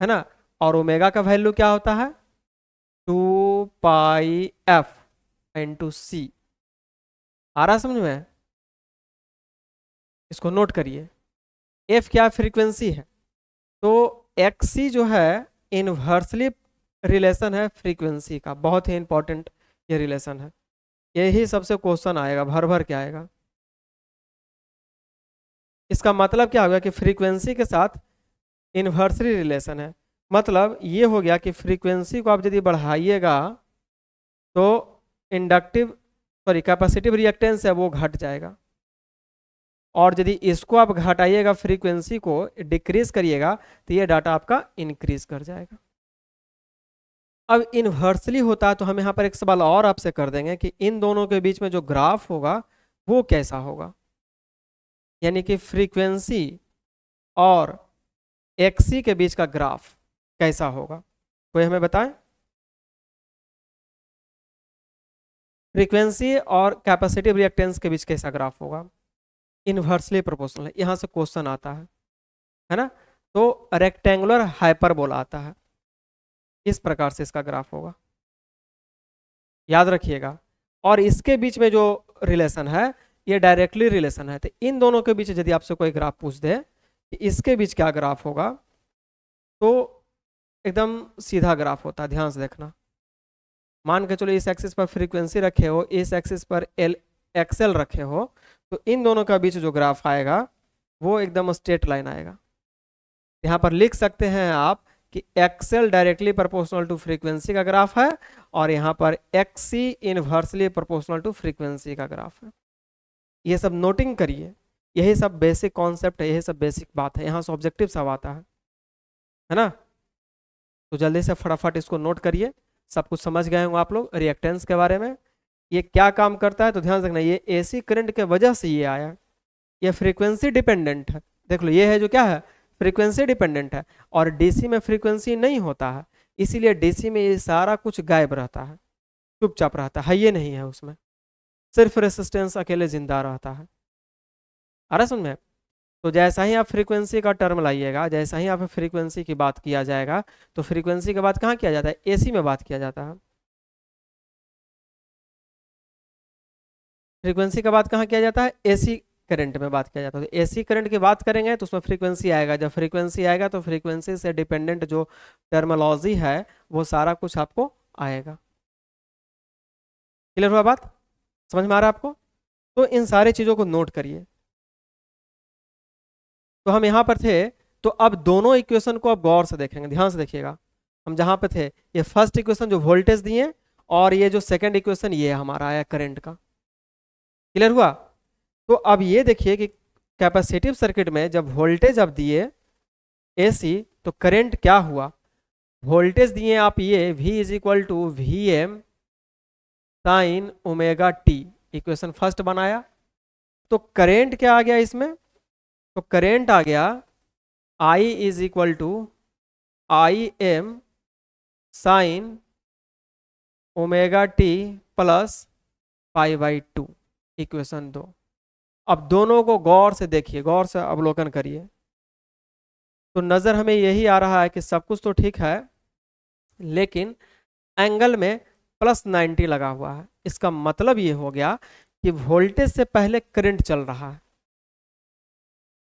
है ना। और ओमेगा का वैल्यू क्या होता है, 2 पाई एफ इंटू सी। आ रहा समझ में, इसको नोट करिए। एफ क्या फ्रीक्वेंसी है, तो एक्सी जो है इनवर्सली रिलेशन है फ्रीक्वेंसी का, बहुत ही इंपॉर्टेंट ये रिलेशन है। यही सबसे क्वेश्चन आएगा, भर भर के आएगा। इसका मतलब क्या होगा कि फ्रीक्वेंसी के साथ इन्वर्सली रिलेशन है। मतलब ये हो गया कि फ्रीक्वेंसी को आप यदि बढ़ाइएगा तो इंडक्टिव सॉरी कैपेसिटिव रिएक्टेंस है वो घट जाएगा, और यदि इसको आप घटाइएगा फ्रीक्वेंसी को डिक्रीज करिएगा तो ये डाटा आपका इंक्रीज कर जाएगा। अब इन्वर्सली होता है तो हम यहाँ पर एक सवाल और आपसे कर देंगे कि इन दोनों के बीच में जो ग्राफ होगा वो कैसा होगा, यानी कि फ्रीक्वेंसी और एक्सी के बीच का ग्राफ कैसा होगा, कोई हमें बताएं। फ्रीक्वेंसी और कैपेसिटिव रिएक्टेंस के बीच कैसा ग्राफ होगा, इन्वर्सली प्रोपोर्शनल है, यहाँ से क्वेश्चन आता है ना। तो रेक्टेंगुलर हाइपरबोला आता है, इस प्रकार से इसका ग्राफ होगा, याद रखिएगा। और इसके बीच में जो रिलेशन है ये डायरेक्टली रिलेशन है, तो इन दोनों के बीच यदि आपसे कोई ग्राफ पूछ दे कि इसके बीच क्या ग्राफ होगा, तो एकदम सीधा ग्राफ होता है, ध्यान से देखना। मान के चलो इस एक्सिस पर फ्रीक्वेंसी रखे हो, इस एक्सिस पर एल एक्सएल रखे हो, तो इन दोनों का बीच जो ग्राफ आएगा वो एकदम स्ट्रेट लाइन आएगा। यहाँ पर लिख सकते हैं आप कि X L directly proportional to frequency का ग्राफ है, और यहाँ पर X C inversely proportional to frequency का ग्राफ है। ये सब नोटिंग करिए, यही सब बेसिक कॉन्सेप्ट है, यही सब बेसिक बात है, यहाँ से ऑब्जेक्टिव सब आता है ना। तो जल्दी से फटाफट इसको नोट करिए, सब कुछ समझ गए होंगे आप लोग रिएक्टेंस के बारे में। ये क्या काम करता है तो ध्यान रखना, ये एसी करंट के वजह से ये आया, ये फ्रीक्वेंसी डिपेंडेंट है। देख लो ये है जो क्या है, फ्रीक्वेंसी डिपेंडेंट है, और डीसी में फ्रीक्वेंसी नहीं होता है, इसीलिए डीसी में ये सारा कुछ गायब रहता है, चुपचाप रहता है, ये नहीं है उसमें, सिर्फ रेसिस्टेंस अकेले जिंदा रहता है। आ रहा समझ में। तो जैसा ही आप फ्रीक्वेंसी का टर्म लाइएगा, जैसा ही आप फ्रीक्वेंसी की बात किया जाएगा, तो फ्रीक्वेंसी के बाद कहाँ किया जाता है, एसी में बात किया जाता है। फ्रीक्वेंसी के बाद कहाँ किया जाता है, एसी करंट में बात किया जाता है। तो एसी करंट की बात करेंगे तो उसमें फ्रीक्वेंसी आएगा, जब फ्रीक्वेंसी आएगा तो फ्रीक्वेंसी से डिपेंडेंट जो टर्मोलॉजी है वो सारा कुछ आपको आएगा। क्लियर हुआ बात, समझ में आ रहा है आपको। तो इन सारी चीजों को नोट करिए। तो हम यहाँ पर थे, तो अब दोनों इक्वेशन को अब गौर से देखेंगे, ध्यान से देखिएगा। हम जहाँ पे थे, ये फर्स्ट इक्वेशन जो वोल्टेज दिए, और ये जो सेकंड इक्वेशन ये हमारा आया करंट का। क्लियर हुआ। तो अब ये देखिए कि कैपेसिटिव सर्किट में जब वोल्टेज अब दिए एसी, तो करंट क्या हुआ, वोल्टेज दिए आप ये V is equal to V M sine omega T, equation first बनाया। तो करेंट क्या आ गया इसमें, तो करेंट आ गया I is equal to I M sine omega T plus pi by two, equation 2। अब दोनों को गौर से देखिए, गौर से अवलोकन करिए, तो नज़र हमें यही आ रहा है कि सब कुछ तो ठीक है, लेकिन एंगल में +90 लगा हुआ है। इसका मतलब ये हो गया कि वोल्टेज से पहले करंट चल रहा है।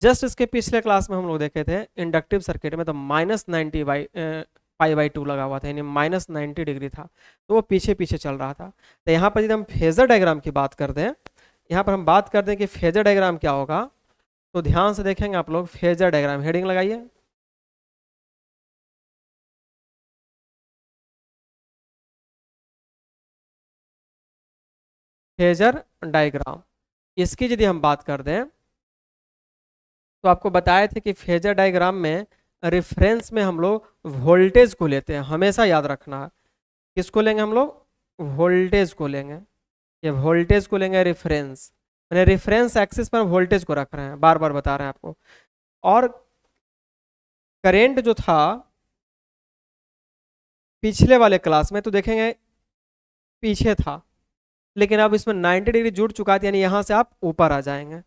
जस्ट इसके पिछले क्लास में हम लोग देखे थे इंडक्टिव सर्किट में, तो -90/π/2 लगा हुआ था, यानी -90 डिग्री था, तो वो पीछे पीछे चल रहा था। तो यहाँ पर यदि हम फेजर डायग्राम की बात करते हैं, यहाँ पर हम बात करते हैं कि फेजर डायग्राम क्या होगा, तो ध्यान से देखेंगे आप लोग। फेजर डायग्राम हेडिंग लगाइए, फेजर डायग्राम। इसकी यदि हम बात कर दें, तो आपको बताए थे कि फेजर डायग्राम में रेफरेंस में हम लोग वोल्टेज को लेते हैं, हमेशा याद रखना है। किसको लेंगे हम लोग, वोल्टेज को लेंगे, ये वोल्टेज को लेंगे रेफरेंस, मैंने रेफरेंस एक्सिस पर वोल्टेज को रख रहे हैं, बार बार बता रहे हैं आपको। और करेंट जो था पिछले वाले क्लास में तो देखेंगे पीछे था, लेकिन अब इसमें 90 डिग्री जुड़ चुका है, यानी यहां से आप ऊपर आ जाएंगे,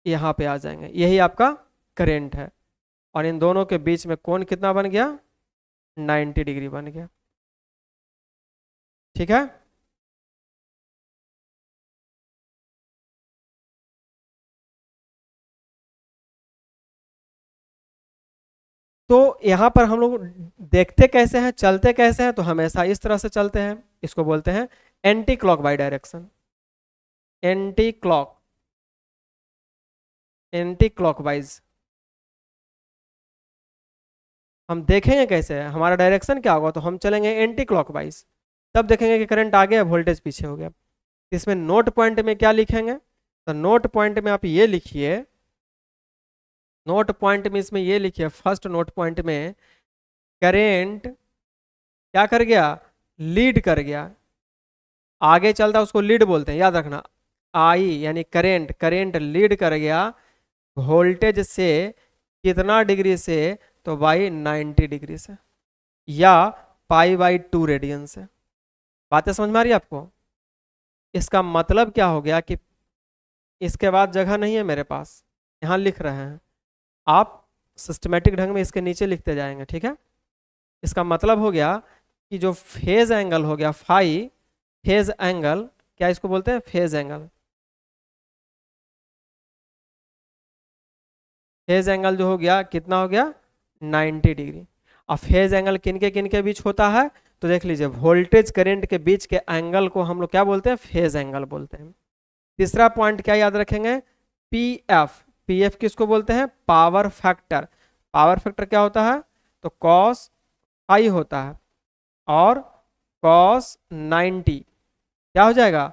यहाँ पे आ जाएंगे, यही आपका करेंट है। और इन दोनों के बीच में कोण कितना बन गया, 90 डिग्री बन गया, ठीक है। तो यहाँ पर हम लोग देखते कैसे हैं, चलते कैसे हैं, तो हमेशा इस तरह से चलते हैं। इसको बोलते हैं anti clock by direction, anti clock, anti clockwise. हम देखेंगे कैसे हमारा डायरेक्शन क्या होगा, तो हम चलेंगे एंटी क्लॉकवाइज, तब देखेंगे कि करंट आगे है, वोल्टेज पीछे हो गया। इसमें नोट पॉइंट में क्या लिखेंगे, तो नोट पॉइंट में आप ये लिखिए, नोट पॉइंट में इसमें ये लिखिए, फर्स्ट नोट पॉइंट में करेंट क्या कर गया, लीड कर गया, आगे चलता उसको लीड बोलते हैं, याद रखना। आई यानी करेंट, करेंट लीड कर गया वोल्टेज से, कितना डिग्री से, तो बाई 90 डिग्री से, या पाई/2 रेडियन से। बातें समझ में आ रही है आपको। इसका मतलब क्या हो गया कि इसके बाद जगह नहीं है मेरे पास, यहाँ लिख रहे हैं, आप सिस्टमेटिक ढंग में इसके नीचे लिखते जाएंगे, ठीक है। इसका मतलब हो गया कि जो फेज एंगल हो गया फाई, फेज एंगल, क्या इसको बोलते हैं, फेज एंगल। फेज एंगल जो हो गया कितना हो गया, 90 डिग्री। अब फेज एंगल किनके बीच होता है, तो देख लीजिए वोल्टेज करंट के बीच के एंगल को हम लोग क्या बोलते हैं, फेज एंगल बोलते हैं। तीसरा पॉइंट क्या याद रखेंगे, पी एफ, पी एफ किसको बोलते हैं, पावर फैक्टर। पावर फैक्टर क्या होता है, तो कॉस फाई होता है, और कॉस 90 क्या हो जाएगा,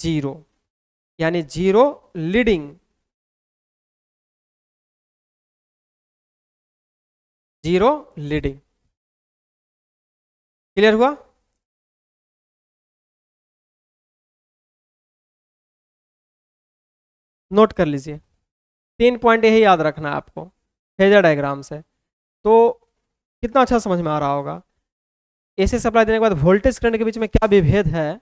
जीरो, यानी zero leading, zero leading. Clear हुआ। नोट कर लीजिए, 3 पॉइंट यही याद रखना है आपको फेजर डायग्राम से, तो कितना अच्छा समझ में आ रहा होगा। एसी सप्लाई देने के बाद वोल्टेज करंट के बीच में क्या विभेद है,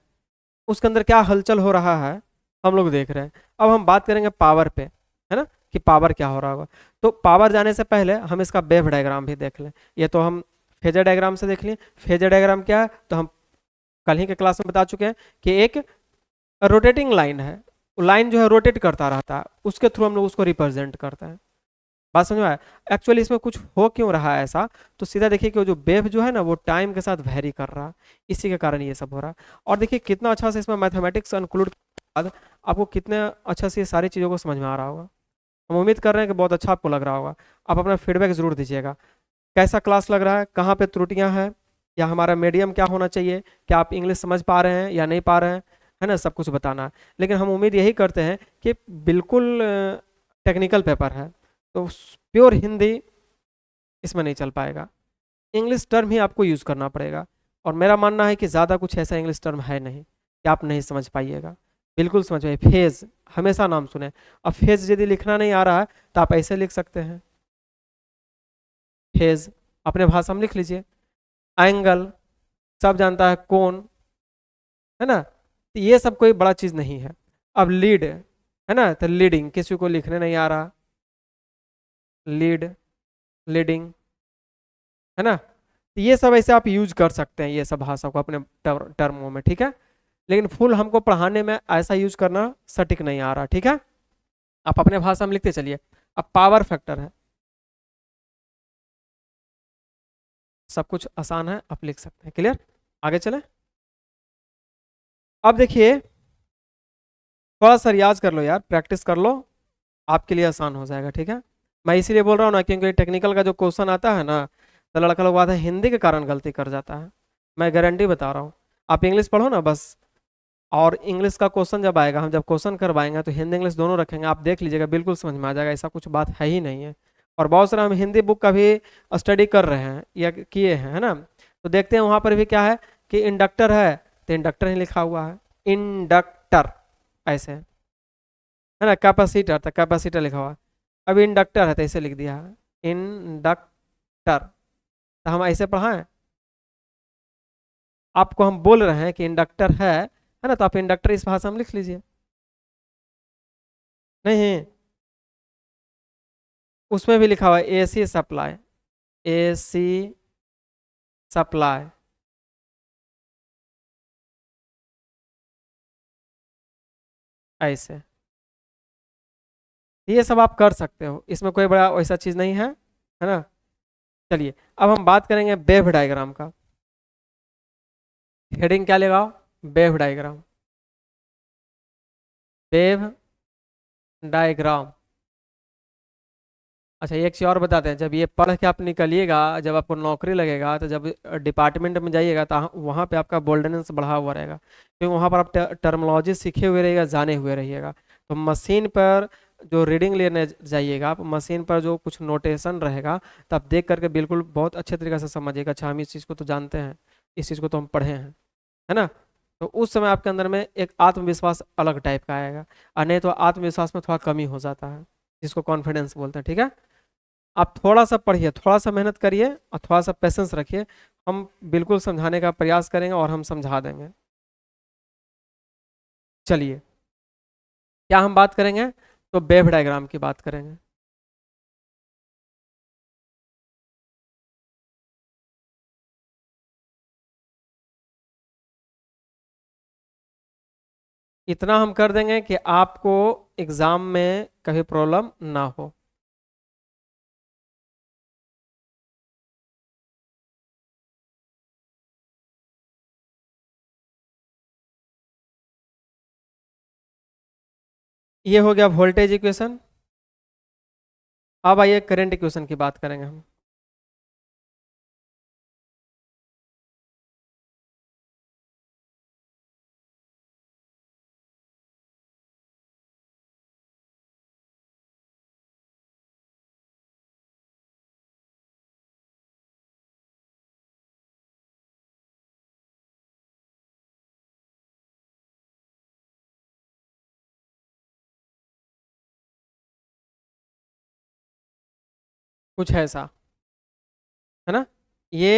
उसके अंदर क्या हलचल हो रहा है, हम लोग देख रहे हैं। अब हम बात करेंगे पावर पे, है ना, कि पावर क्या हो रहा होगा। तो पावर जाने से पहले हम इसका वेव डायग्राम भी देख लें। ये तो हम फेजर डायग्राम से देख लिए। फेजर डायग्राम क्या है, तो हम कल ही के क्लास में बता चुके हैं कि एक रोटेटिंग लाइन है, लाइन जो है रोटेट करता रहता है, उसके थ्रू हम लोग उसको रिप्रेजेंट करते हैं। बात समझ में आया। एक्चुअली इसमें कुछ हो क्यों रहा है ऐसा, तो सीधा देखिए कि वो जो वेव जो है ना, वो टाइम के साथ वेरी कर रहा है, इसी के कारण ये सब हो रहा है। और देखिए कितना अच्छा से इसमें मैथमेटिक्स इंक्लूड बाद आपको कितने अच्छा से ये सारी चीज़ों को समझ में आ रहा होगा। हम उम्मीद कर रहे हैं कि बहुत अच्छा आपको लग रहा होगा। आप अपना फीडबैक जरूर दीजिएगा, कैसा क्लास लग रहा है, कहाँ पे त्रुटियां हैं, या हमारा मीडियम क्या होना चाहिए, क्या आप इंग्लिश समझ पा रहे हैं या नहीं पा रहे हैं, है ना, सब कुछ बताना है। लेकिन हम उम्मीद यही करते हैं कि बिल्कुल टेक्निकल पेपर है, तो प्योर हिंदी इसमें नहीं चल पाएगा, इंग्लिश टर्म ही आपको यूज़ करना पड़ेगा। और मेरा मानना है कि ज़्यादा कुछ ऐसा इंग्लिश टर्म है नहीं कि आप नहीं समझ पाइएगा, बिल्कुल समझ पाइए। फेज हमेशा नाम सुने, अब फेज यदि लिखना नहीं आ रहा है तो आप ऐसे लिख सकते हैं, फेज अपने भाषा में लिख लीजिए। एंगल सब जानता है, कोण, है ना, तो ये सब कोई बड़ा चीज़ नहीं है। अब लीड है ना, तो लीडिंग किसी को लिखने नहीं आ रहा, लीड, लीडिंग, है ना, तो ये सब ऐसे आप यूज कर सकते हैं, ये सब भाषा को अपने टर्मों में, ठीक है। लेकिन फुल हमको पढ़ाने में ऐसा यूज करना सटीक नहीं आ रहा, ठीक है। आप अपने भाषा में लिखते चलिए। अब पावर फैक्टर है, सब कुछ आसान है, आप लिख सकते हैं। क्लियर, आगे चले। अब देखिए थोड़ा सा रियाज कर लो यार, प्रैक्टिस कर लो, आपके लिए आसान हो जाएगा, ठीक है। मैं इसीलिए बोल रहा हूँ ना, क्योंकि टेक्निकल का जो क्वेश्चन आता है ना, तो लड़का लोग बात है हिंदी के कारण गलती कर जाता है, मैं गारंटी बता रहा हूँ। आप इंग्लिश पढ़ो ना बस, और इंग्लिश का क्वेश्चन जब आएगा, हम जब क्वेश्चन करवाएंगे तो हिंदी इंग्लिश दोनों रखेंगे, आप देख लीजिएगा बिल्कुल समझ में आ जाएगा, ऐसा कुछ बात है ही नहीं है। और बहुत सारा हम हिंदी बुक का भी स्टडी कर रहे हैं या किए हैं, है ना, तो देखते हैं वहाँ पर भी क्या है कि इंडक्टर है, तो इंडक्टर ही लिखा हुआ है, इंडक्टर ऐसे है ना, कैपेसिटर तो कैपेसिटर लिखा हुआ है। अब इंडक्टर है तो ऐसे लिख दिया है, इंडक्टर, तो हम ऐसे पढ़ाएं, आपको हम बोल रहे हैं कि इंडक्टर है ना, तो आप इंडक्टर इस भाषा में लिख लीजिए। नहीं, उसमें भी लिखा हुआ है एसी सप्लाई, एसी सप्लाई, ऐसे, ये सब आप कर सकते हो, इसमें कोई बड़ा वैसा चीज़ नहीं है, है ना। चलिए अब हम बात करेंगे वेव डायग्राम का। हेडिंग क्या लगाओ? Wave diagram. Wave diagram. अच्छा एक चीज और बताते हैं, जब ये पढ़ के आप निकलिएगा, जब आपको नौकरी लगेगा, तो जब डिपार्टमेंट में जाइएगा तो वहाँ पे आपका बोल्डनेस बढ़ा हुआ रहेगा, क्योंकि वहाँ पर आप टर्मिनोलॉजी सीखे हुए रहिएगा, जाने हुए रहिएगा। तो मशीन पर जो रीडिंग लेने जाइएगा आप, मशीन पर जो कुछ नोटेशन रहेगा, तो आप देख करके बिल्कुल बहुत अच्छे तरीके से समझिएगा, अच्छा हम इस चीज़ को तो जानते हैं, इस चीज़ को तो हम पढ़े हैं, है ना। तो उस समय आपके अंदर में एक आत्मविश्वास अलग टाइप का आएगा, और नहीं तो आत्मविश्वास में थोड़ा कमी हो जाता है, जिसको कॉन्फिडेंस बोलते हैं, ठीक है। आप थोड़ा सा पढ़िए, थोड़ा सा मेहनत करिए और थोड़ा सा पेशेंस रखिए, हम बिल्कुल समझाने का प्रयास करेंगे और हम समझा देंगे। चलिए क्या हम बात करेंगे? तो वेव डायग्राम की बात करेंगे। इतना हम कर देंगे कि आपको एग्जाम में कभी प्रॉब्लम ना हो। ये हो गया वोल्टेज इक्वेशन। अब आइए करंट इक्वेशन की बात करेंगे हम। कुछ ऐसा, है ना। ये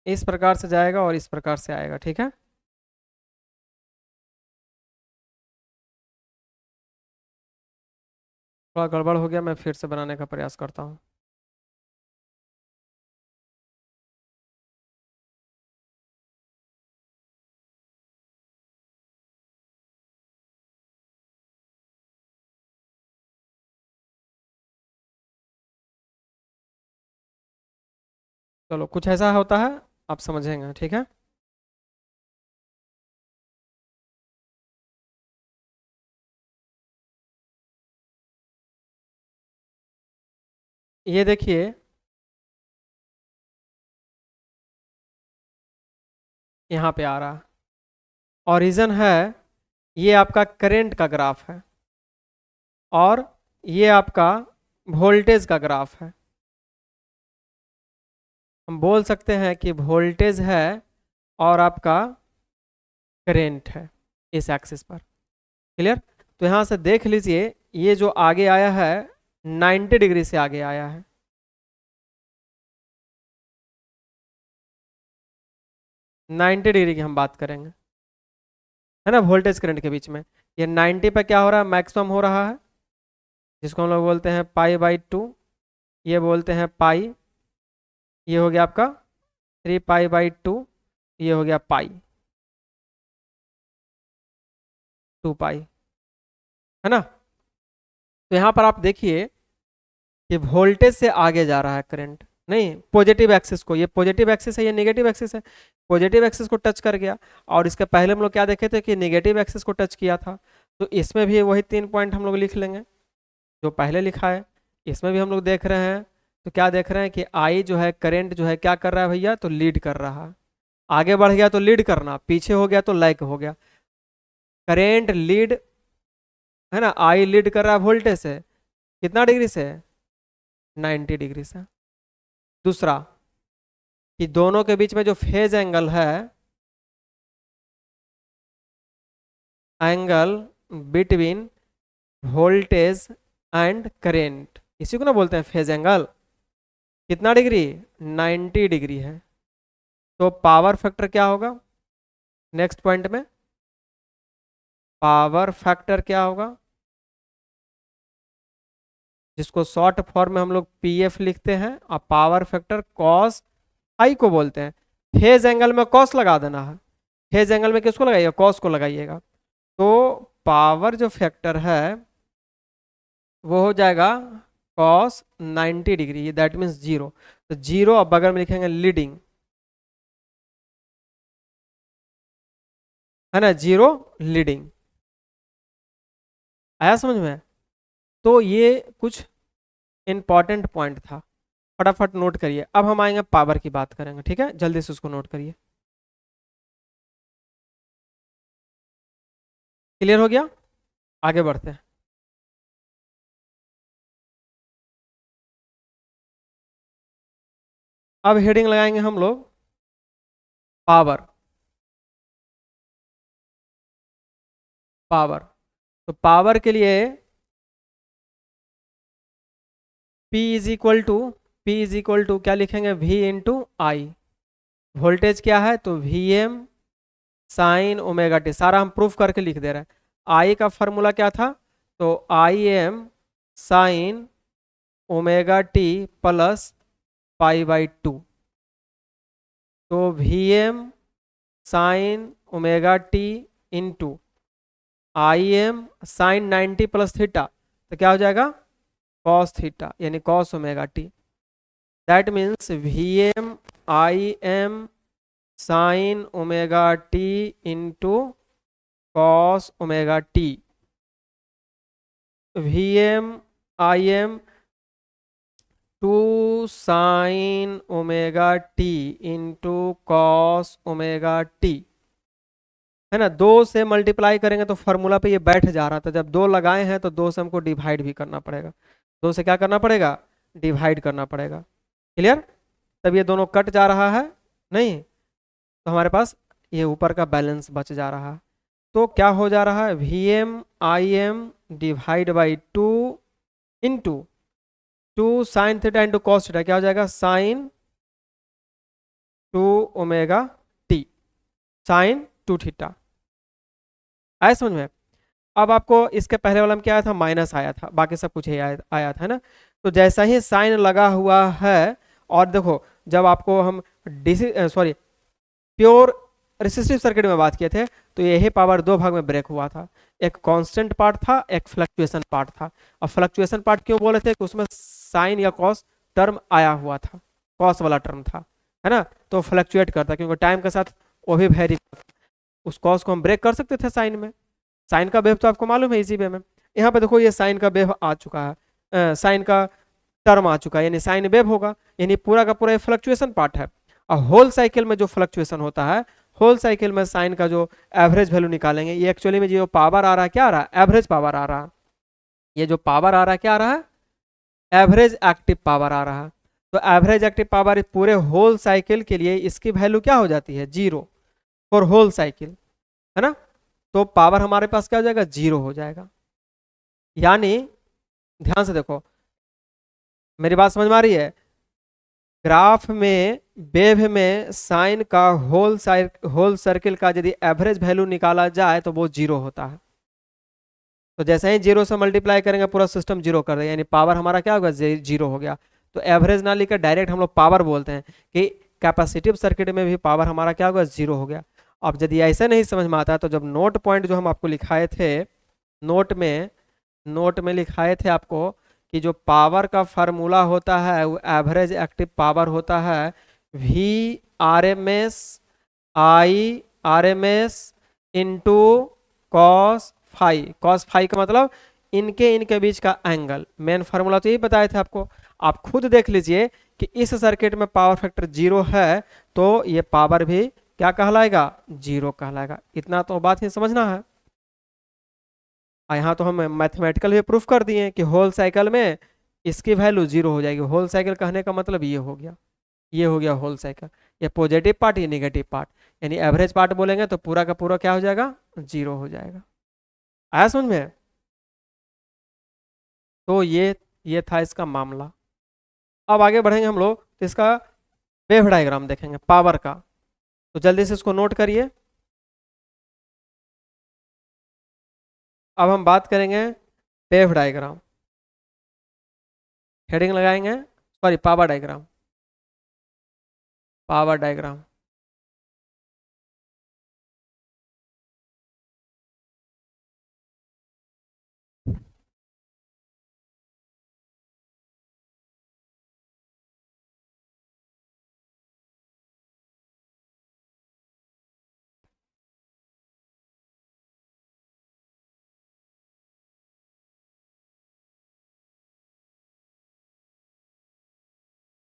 इस प्रकार से जाएगा और इस प्रकार से आएगा, ठीक है। थोड़ा गड़बड़ हो गया, मैं फिर से बनाने का प्रयास करता हूँ। चलो कुछ ऐसा होता है, आप समझेंगे, ठीक है। ये देखिए, यहाँ पे आ रहा ओरिजिन है, ये आपका करंट का ग्राफ है, और ये आपका वोल्टेज का ग्राफ है। हम बोल सकते हैं कि वोल्टेज है और आपका करंट है इस एक्सिस पर। क्लियर? तो यहाँ से देख लीजिए, ये जो आगे आया है 90 डिग्री से आगे आया है। 90 डिग्री की हम बात करेंगे, है ना, वोल्टेज करंट के बीच में। ये 90 पे क्या हो रहा है? मैक्सिमम हो रहा है, जिसको हम लोग बोलते हैं पाई/2। ये बोलते हैं पाई। ये हो गया आपका 3 पाई/2। ये हो गया पाई, 2 पाई, है ना। तो यहाँ पर आप देखिए कि वोल्टेज से आगे जा रहा है करंट, नहीं पॉजिटिव एक्सिस को, ये पॉजिटिव एक्सिस है, ये नेगेटिव एक्सिस है। पॉजिटिव एक्सिस को टच कर गया, और इसके पहले हम लोग क्या देखे थे कि नेगेटिव एक्सिस को टच किया था। तो इसमें भी वही 3 पॉइंट हम लोग लिख लेंगे जो पहले लिखा है। इसमें भी हम लोग देख रहे हैं, तो क्या देख रहे हैं कि आई जो है, करंट जो है क्या कर रहा है भैया, तो लीड कर रहा है। आगे बढ़ गया तो लीड करना, पीछे हो गया तो लैग हो गया। करेंट लीड, है ना, आई लीड कर रहा है वोल्टेज से, कितना डिग्री से? 90 डिग्री से। दूसरा, कि दोनों के बीच में जो फेज एंगल है, angle between voltage and current, इसी को ना बोलते हैं फेज एंगल, कितना डिग्री? 90 डिग्री है। तो पावर फैक्टर क्या होगा नेक्स्ट पॉइंट में? पावर फैक्टर क्या होगा, जिसको शॉर्ट फॉर्म में हम लोग पीएफ लिखते हैं, और पावर फैक्टर कॉस आई को बोलते हैं। फेज एंगल में कॉस लगा देना है, फेज एंगल में किसको लगाइएगा? कॉस को लगाइएगा। तो पावर जो फैक्टर है वो हो जाएगा cos 90 degree, that means zero. तो जीरो अब बगल में लिखेंगे लीडिंग, है ना, जीरो लीडिंग। आया समझ में? तो ये कुछ इंपॉर्टेंट पॉइंट था, फटाफट नोट करिए। अब हम आएंगे पावर की बात करेंगे, ठीक है, जल्दी से उसको नोट करिए। क्लियर हो गया? आगे बढ़ते हैं। अब हेडिंग लगाएंगे हम लोग पावर। पावर, तो पावर के लिए P is equal to, P is equal to क्या लिखेंगे, V इंटू आई। वोल्टेज क्या है, तो Vm साइन ओमेगा टी, सारा हम प्रूफ करके लिख दे रहे हैं। आई का फॉर्मूला क्या था, तो I M sine omega T plus pi. तो Vm sine omega T into I M sine 90 plus theta, तो क्या हो जाएगा, कॉस थीटा, यानी cos omega T. That means Vm I M sine omega T into cos omega T. Vm I M two sine omega T into cos omega T, है ना। दो से multiply करेंगे तो फॉर्मूला पे ये बैठ जा रहा था, जब दो लगाए हैं तो दो से हमको डिवाइड भी करना पड़ेगा। दो से क्या करना पड़ेगा, डिवाइड करना पड़ेगा। क्लियर? तब ये दोनों कट जा रहा है, नहीं तो हमारे पास ये ऊपर का बैलेंस बच जा रहा है। तो क्या हो जा रहा है, Vm I M divide by two into two sine theta into cos theta, क्या हो जाएगा, sine 2 omega T, sine 2 theta. आया समझ में? अब आपको इसके पहले वाला में क्या आया था, माइनस आया था, बाकी सब कुछ ही आया था, है ना। तो जैसा ही साइन लगा हुआ है, और देखो जब आपको हम DC sorry pure resistive circuit में बात किए थे, तो यही पावर दो भाग में ब्रेक हुआ था। एक कांस्टेंट पार्ट था, एक फ्लक्चुएशन पार्ट था। अब फ्लक्चुएशन पार्ट क्यों बोले थे, कि उसमें साइन या कॉस टर्म आया हुआ था, कॉस वाला टर्म था, है ना। तो फ्लक्चुएट करता, क्योंकि टाइम के साथ वो भी वेरी, उस कॉस को हम ब्रेक कर सकते थे साइन में। साइन का वेव तो आपको मालूम है इसी वे में। यहाँ पे देखो ये साइन का वेव आ चुका है, साइन का टर्म आ चुका है, यानी साइन वेव होगा, यानी पूरा का पूरा फ्लक्चुएशन पार्ट है। और होल साइकिल में जो फ्लक्चुएशन होता है, होल साइकिल में साइन का जो एवरेज वैल्यू निकालेंगे, ये एक्चुअली में जो पावर आ रहा है, क्या आ रहा है, एवरेज पावर आ रहा है। ये जो पावर आ रहा है, क्या आ रहा है, एवरेज एक्टिव पावर आ रहा है। तो एवरेज एक्टिव पावर पूरे होल साइकिल के लिए इसकी वैल्यू क्या हो जाती है, जीरो, फॉर होल साइकिल, है ना। तो पावर हमारे पास क्या हो जाएगा, जीरो हो जाएगा। यानी ध्यान से देखो, मेरी बात समझ में आ रही है? ग्राफ में वेव में साइन का होल सर्किल का यदि एवरेज वैल्यू निकाला जाए तो वो जीरो होता है। तो जैसे ही जीरो से मल्टीप्लाई करेंगे पूरा सिस्टम जीरो कर देगा, यानी पावर हमारा क्या होगा, जीरो हो गया। तो एवरेज ना लेकर डायरेक्ट हम लोग पावर बोलते हैं कि कैपेसिटिव सर्किट में भी पावर हमारा क्या होगा, जीरो हो गया। अब यदि ऐसा नहीं समझ में आता है, तो जब नोट पॉइंट जो हम आपको लिखाए थे, नोट में नोट में लिखाए थे आपको, कि जो पावर का फार्मूला होता है वो एवरेज एक्टिव पावर होता है, V RMS into cos phi का मतलब इनके बीच का एंगल। मेन फार्मूला तो यही बताए थे आपको। आप खुद देख लीजिए कि इस सर्किट में पावर फैक्टर जीरो है, तो ये पावर भी क्या कहलाएगा, जीरो कहलाएगा। इतना तो बात ही समझना है। यहाँ तो हम मैथमेटिकल भी प्रूफ कर दिए कि होल साइकिल में इसकी वैल्यू जीरो हो जाएगी। होल साइकिल कहने का मतलब ये हो गया, ये हो गया होल साइकिल। ये पॉजिटिव पार्ट, ये नेगेटिव पार्ट, यानी एवरेज पार्ट बोलेंगे तो पूरा का पूरा क्या हो जाएगा, जीरो हो जाएगा। आया समझ में? तो ये था इसका मामला। अब आगे बढ़ेंगे हम लोग, तो इसका वेव डायग्राम देखेंगे पावर का। तो जल्दी से इसको नोट करिए। अब हम बात करेंगे वेव डायग्राम, हेडिंग लगाएंगे, sorry power diagram, power diagram.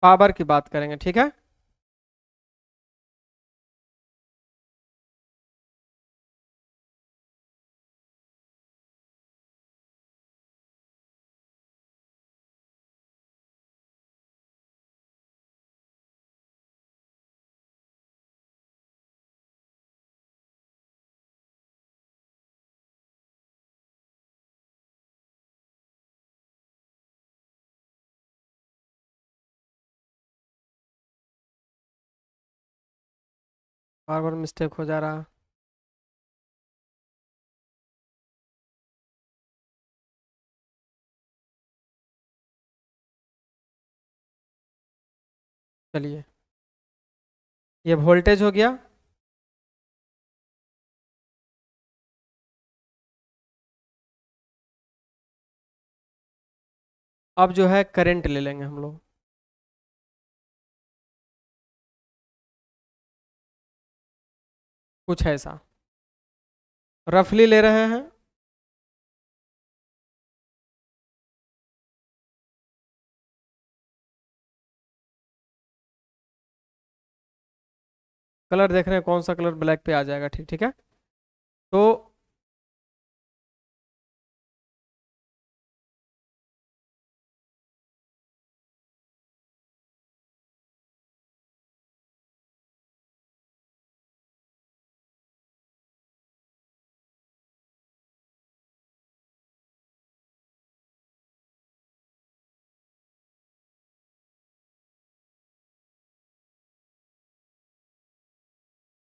Power की बात करेंगे, ठीक है। बार बार मिस्टेक हो जा रहा। चलिए, ये वोल्टेज हो गया। अब जो है करंट ले लेंगे हम लोग, कुछ ऐसा रफली ले रहे हैं। कलर देख रहे हैं कौन सा कलर ब्लैक पे आ जाएगा, ठीक ठीक है। तो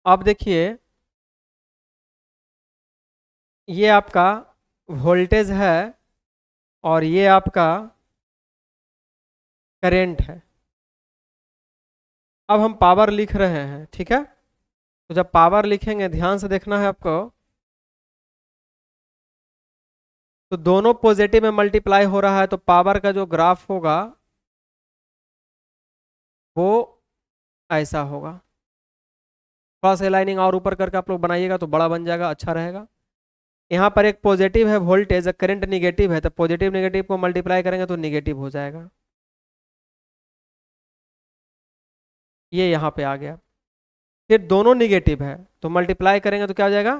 अब देखिए, ये आपका वोल्टेज है और ये आपका करंट है। अब हम पावर लिख रहे हैं, ठीक है। तो जब पावर लिखेंगे, ध्यान से देखना है आपको, तो दोनों पॉजिटिव में मल्टीप्लाई हो रहा है, तो पावर का जो ग्राफ होगा वो ऐसा होगा। थोड़ा सा लाइनिंग और ऊपर करके आप लोग बनाइएगा तो बड़ा बन जाएगा, अच्छा रहेगा। यहाँ पर एक पॉजिटिव है वोल्टेज, करंट निगेटिव है, तो पॉजिटिव निगेटिव को मल्टीप्लाई करेंगे तो निगेटिव हो जाएगा। ये यहाँ पे आ गया। फिर दोनों निगेटिव है तो मल्टीप्लाई करेंगे तो क्या हो जाएगा,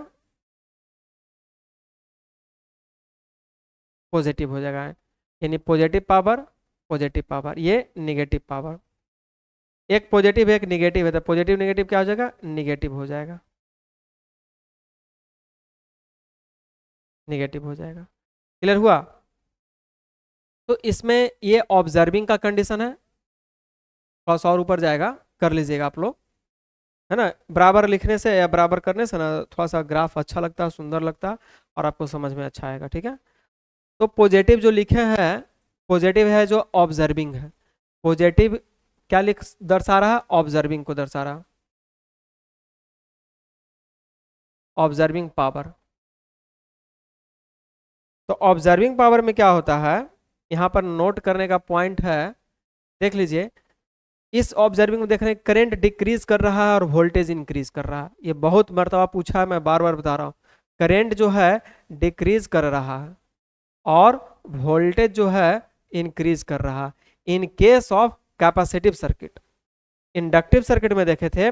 पॉजिटिव हो जाएगा। यानी पॉजिटिव पावर, ये निगेटिव पावर। एक पॉजिटिव एक निगेटिव है, तो पॉजिटिव निगेटिव क्या हो जाएगा, निगेटिव हो जाएगा, निगेटिव हो जाएगा। क्लियर हुआ। तो इसमें ये ऑब्जर्विंग का कंडीशन है, थोड़ा सा और ऊपर जाएगा, कर लीजिएगा आप लोग, है ना। बराबर लिखने से या बराबर करने से ना थोड़ा सा ग्राफ अच्छा लगता है, सुंदर लगता है, और आपको समझ में अच्छा आएगा, ठीक है। तो पॉजिटिव जो लिखे हैं, पॉजिटिव है जो ऑब्जर्विंग है। पॉजिटिव क्या लिख दर्शा रहा है, ऑब्जर्विंग को दर्शा रहा, ऑब्जर्विंग पावर। तो ऑब्जर्विंग पावर में क्या होता है, यहाँ पर नोट करने का पॉइंट है, देख लीजिए। इस ऑब्जर्विंग में देख रहे हैं करंट डिक्रीज कर रहा है और वोल्टेज इंक्रीज कर रहा है। ये बहुत मर्तबा पूछा है, मैं बार बार बता रहा हूँ। करंट जो है डिक्रीज कर रहा है और वोल्टेज जो है इंक्रीज कर रहा है, in case of capacitive circuit. Inductive circuit में देखे थे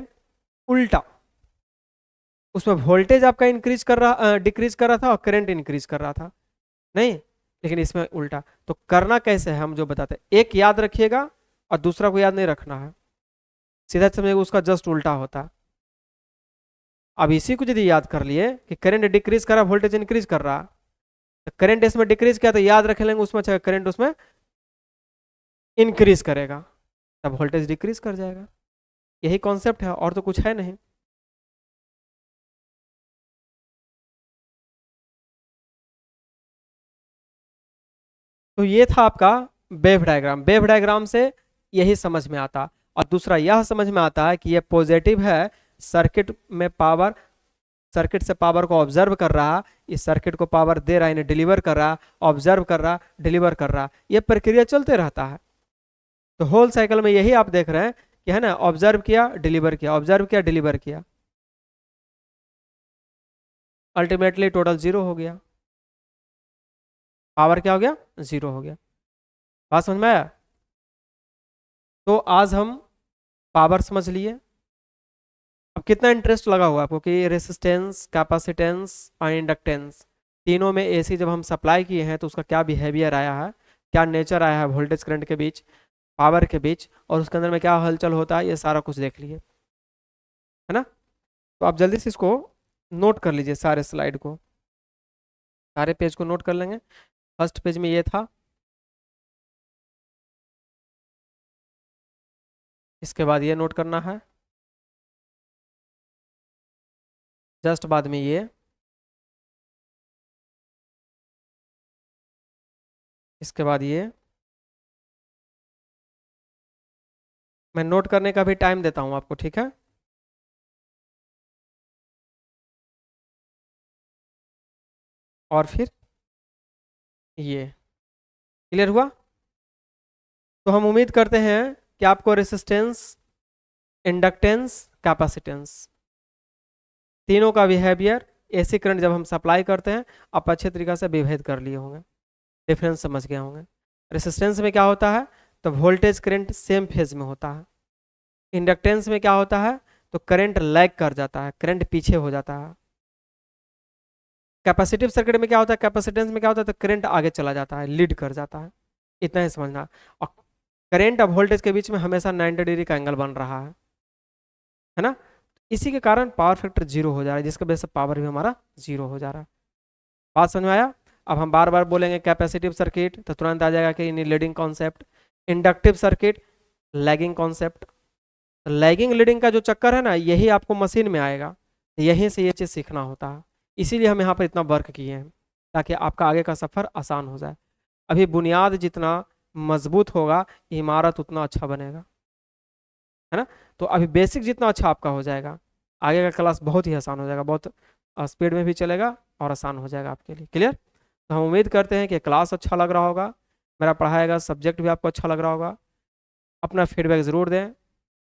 उल्टा, उसमें वोल्टेज आपका इंक्रीज कर रहा डिक्रीज कर रहा था और करंट इंक्रीज कर रहा था, नहीं। लेकिन इसमें उल्टा। तो करना कैसे है हम जो बताते हैं, एक याद रखिएगा और दूसरा को याद नहीं रखना है, सीधा समझिएगा उसका जस्ट उल्टा होता है। अब इसी को यदि याद कर लिए कि करंट डिक्रीज कर रहा, वोल्टेज इंक्रीज कर रहा, तो करंट इसमें डिक्रीज किया तो याद रख लेंगे उसमें, चाहे करंट उसमें इंक्रीज करेगा तब वोल्टेज डिक्रीज कर जाएगा। यही कॉन्सेप्ट है, और तो कुछ है नहीं। तो ये था आपका वेव डायग्राम। वेव डायग्राम से यही समझ में आता। और दूसरा यह समझ में आता है कि ये पॉजिटिव है, सर्किट में पावर, सर्किट से पावर को ऑब्जर्व कर रहा, इस सर्किट को पावर दे रहा, इन्हें डिलीवर कर रहा, ऑब्जर्व कर रहा, डिलीवर कर रहा, ये प्रक्रिया चलते रहता है। तो होल साइकिल में यही आप देख रहे हैं कि, है ना, ऑब्जर्व किया डिलीवर किया, ऑब्जर्व किया डिलीवर किया, अल्टीमेटली टोटल जीरो हो गया, पावर क्या हो गया, जीरो हो गया। बात समझ में आया। तो आज हम पावर समझ लिए। अब कितना इंटरेस्ट लगा हुआ आपको कि रेसिस्टेंस, कैपेसिटेंस और इंडक्टेंस तीनों में एसी जब हम सप्लाई किए हैं तो उसका क्या बिहेवियर आया है, क्या नेचर आया है वोल्टेज करंट के बीच, पावर के बीच, और उसके अंदर में क्या हलचल होता है, ये सारा कुछ देख लिए, है ना। तो आप जल्दी से इसको नोट कर लीजिए, सारे स्लाइड को, सारे पेज को नोट कर लेंगे। फर्स्ट पेज में ये था, इसके बाद ये नोट करना है, जस्ट बाद में ये, इसके बाद ये। मैं नोट करने का भी टाइम देता हूँ आपको, ठीक है। और फिर ये क्लियर हुआ। तो हम उम्मीद करते हैं कि आपको रेसिस्टेंस, इंडक्टेंस, कैपेसिटेंस तीनों का बिहेवियर, एसी करंट जब हम सप्लाई करते हैं, आप अच्छे तरीके से विभेद कर लिए होंगे, डिफरेंस समझ गए होंगे। रेसिस्टेंस में क्या होता है, तो वोल्टेज करंट सेम फेज में होता है। इंडक्टेंस में क्या होता है, तो करंट लैग कर जाता है, करंट पीछे हो जाता है। कैपेसिटिव सर्किट में क्या होता है, कैपेसिटेंस में क्या होता है, तो करंट आगे चला जाता है, लीड कर जाता है। इतना ही समझना। और करंट और वोल्टेज के बीच में हमेशा 90 डिग्री का एंगल बन रहा है ना। इसी के कारण पावर फैक्टर जीरो हो जा रहा है, जिसकी वजह से पावर भी हमारा जीरो हो जा रहा है। बात समझ में आया। अब हम बार बार बोलेंगे कैपेसिटिव सर्किट तो तुरंत आ जाएगा कि leading concept, inductive circuit lagging concept. Lagging leading का जो चक्कर है ना, यही आपको मशीन में आएगा, यहीं से ये चीज़ सीखना होता है। इसीलिए हम यहाँ पर इतना वर्क किए हैं, ताकि आपका आगे का सफ़र आसान हो जाए। अभी बुनियाद जितना मजबूत होगा, इमारत उतना अच्छा बनेगा, है ना। तो अभी बेसिक जितना अच्छा आपका हो जाएगा, आगे का क्लास बहुत ही आसान हो जाएगा, बहुत स्पीड में भी चलेगा और आसान हो जाएगा आपके लिए। क्लियर। तो हम उम्मीद करते हैं कि क्लास अच्छा लग रहा होगा, मेरा पढ़ाएगा सब्जेक्ट भी आपको अच्छा लग रहा होगा। अपना फीडबैक ज़रूर दें,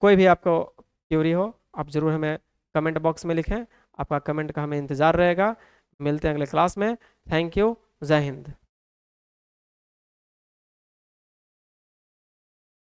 कोई भी आपको क्यूरी हो आप ज़रूर हमें कमेंट बॉक्स में लिखें, आपका कमेंट का हमें इंतज़ार रहेगा। मिलते हैं अगले क्लास में। Thank you. जय हिंद।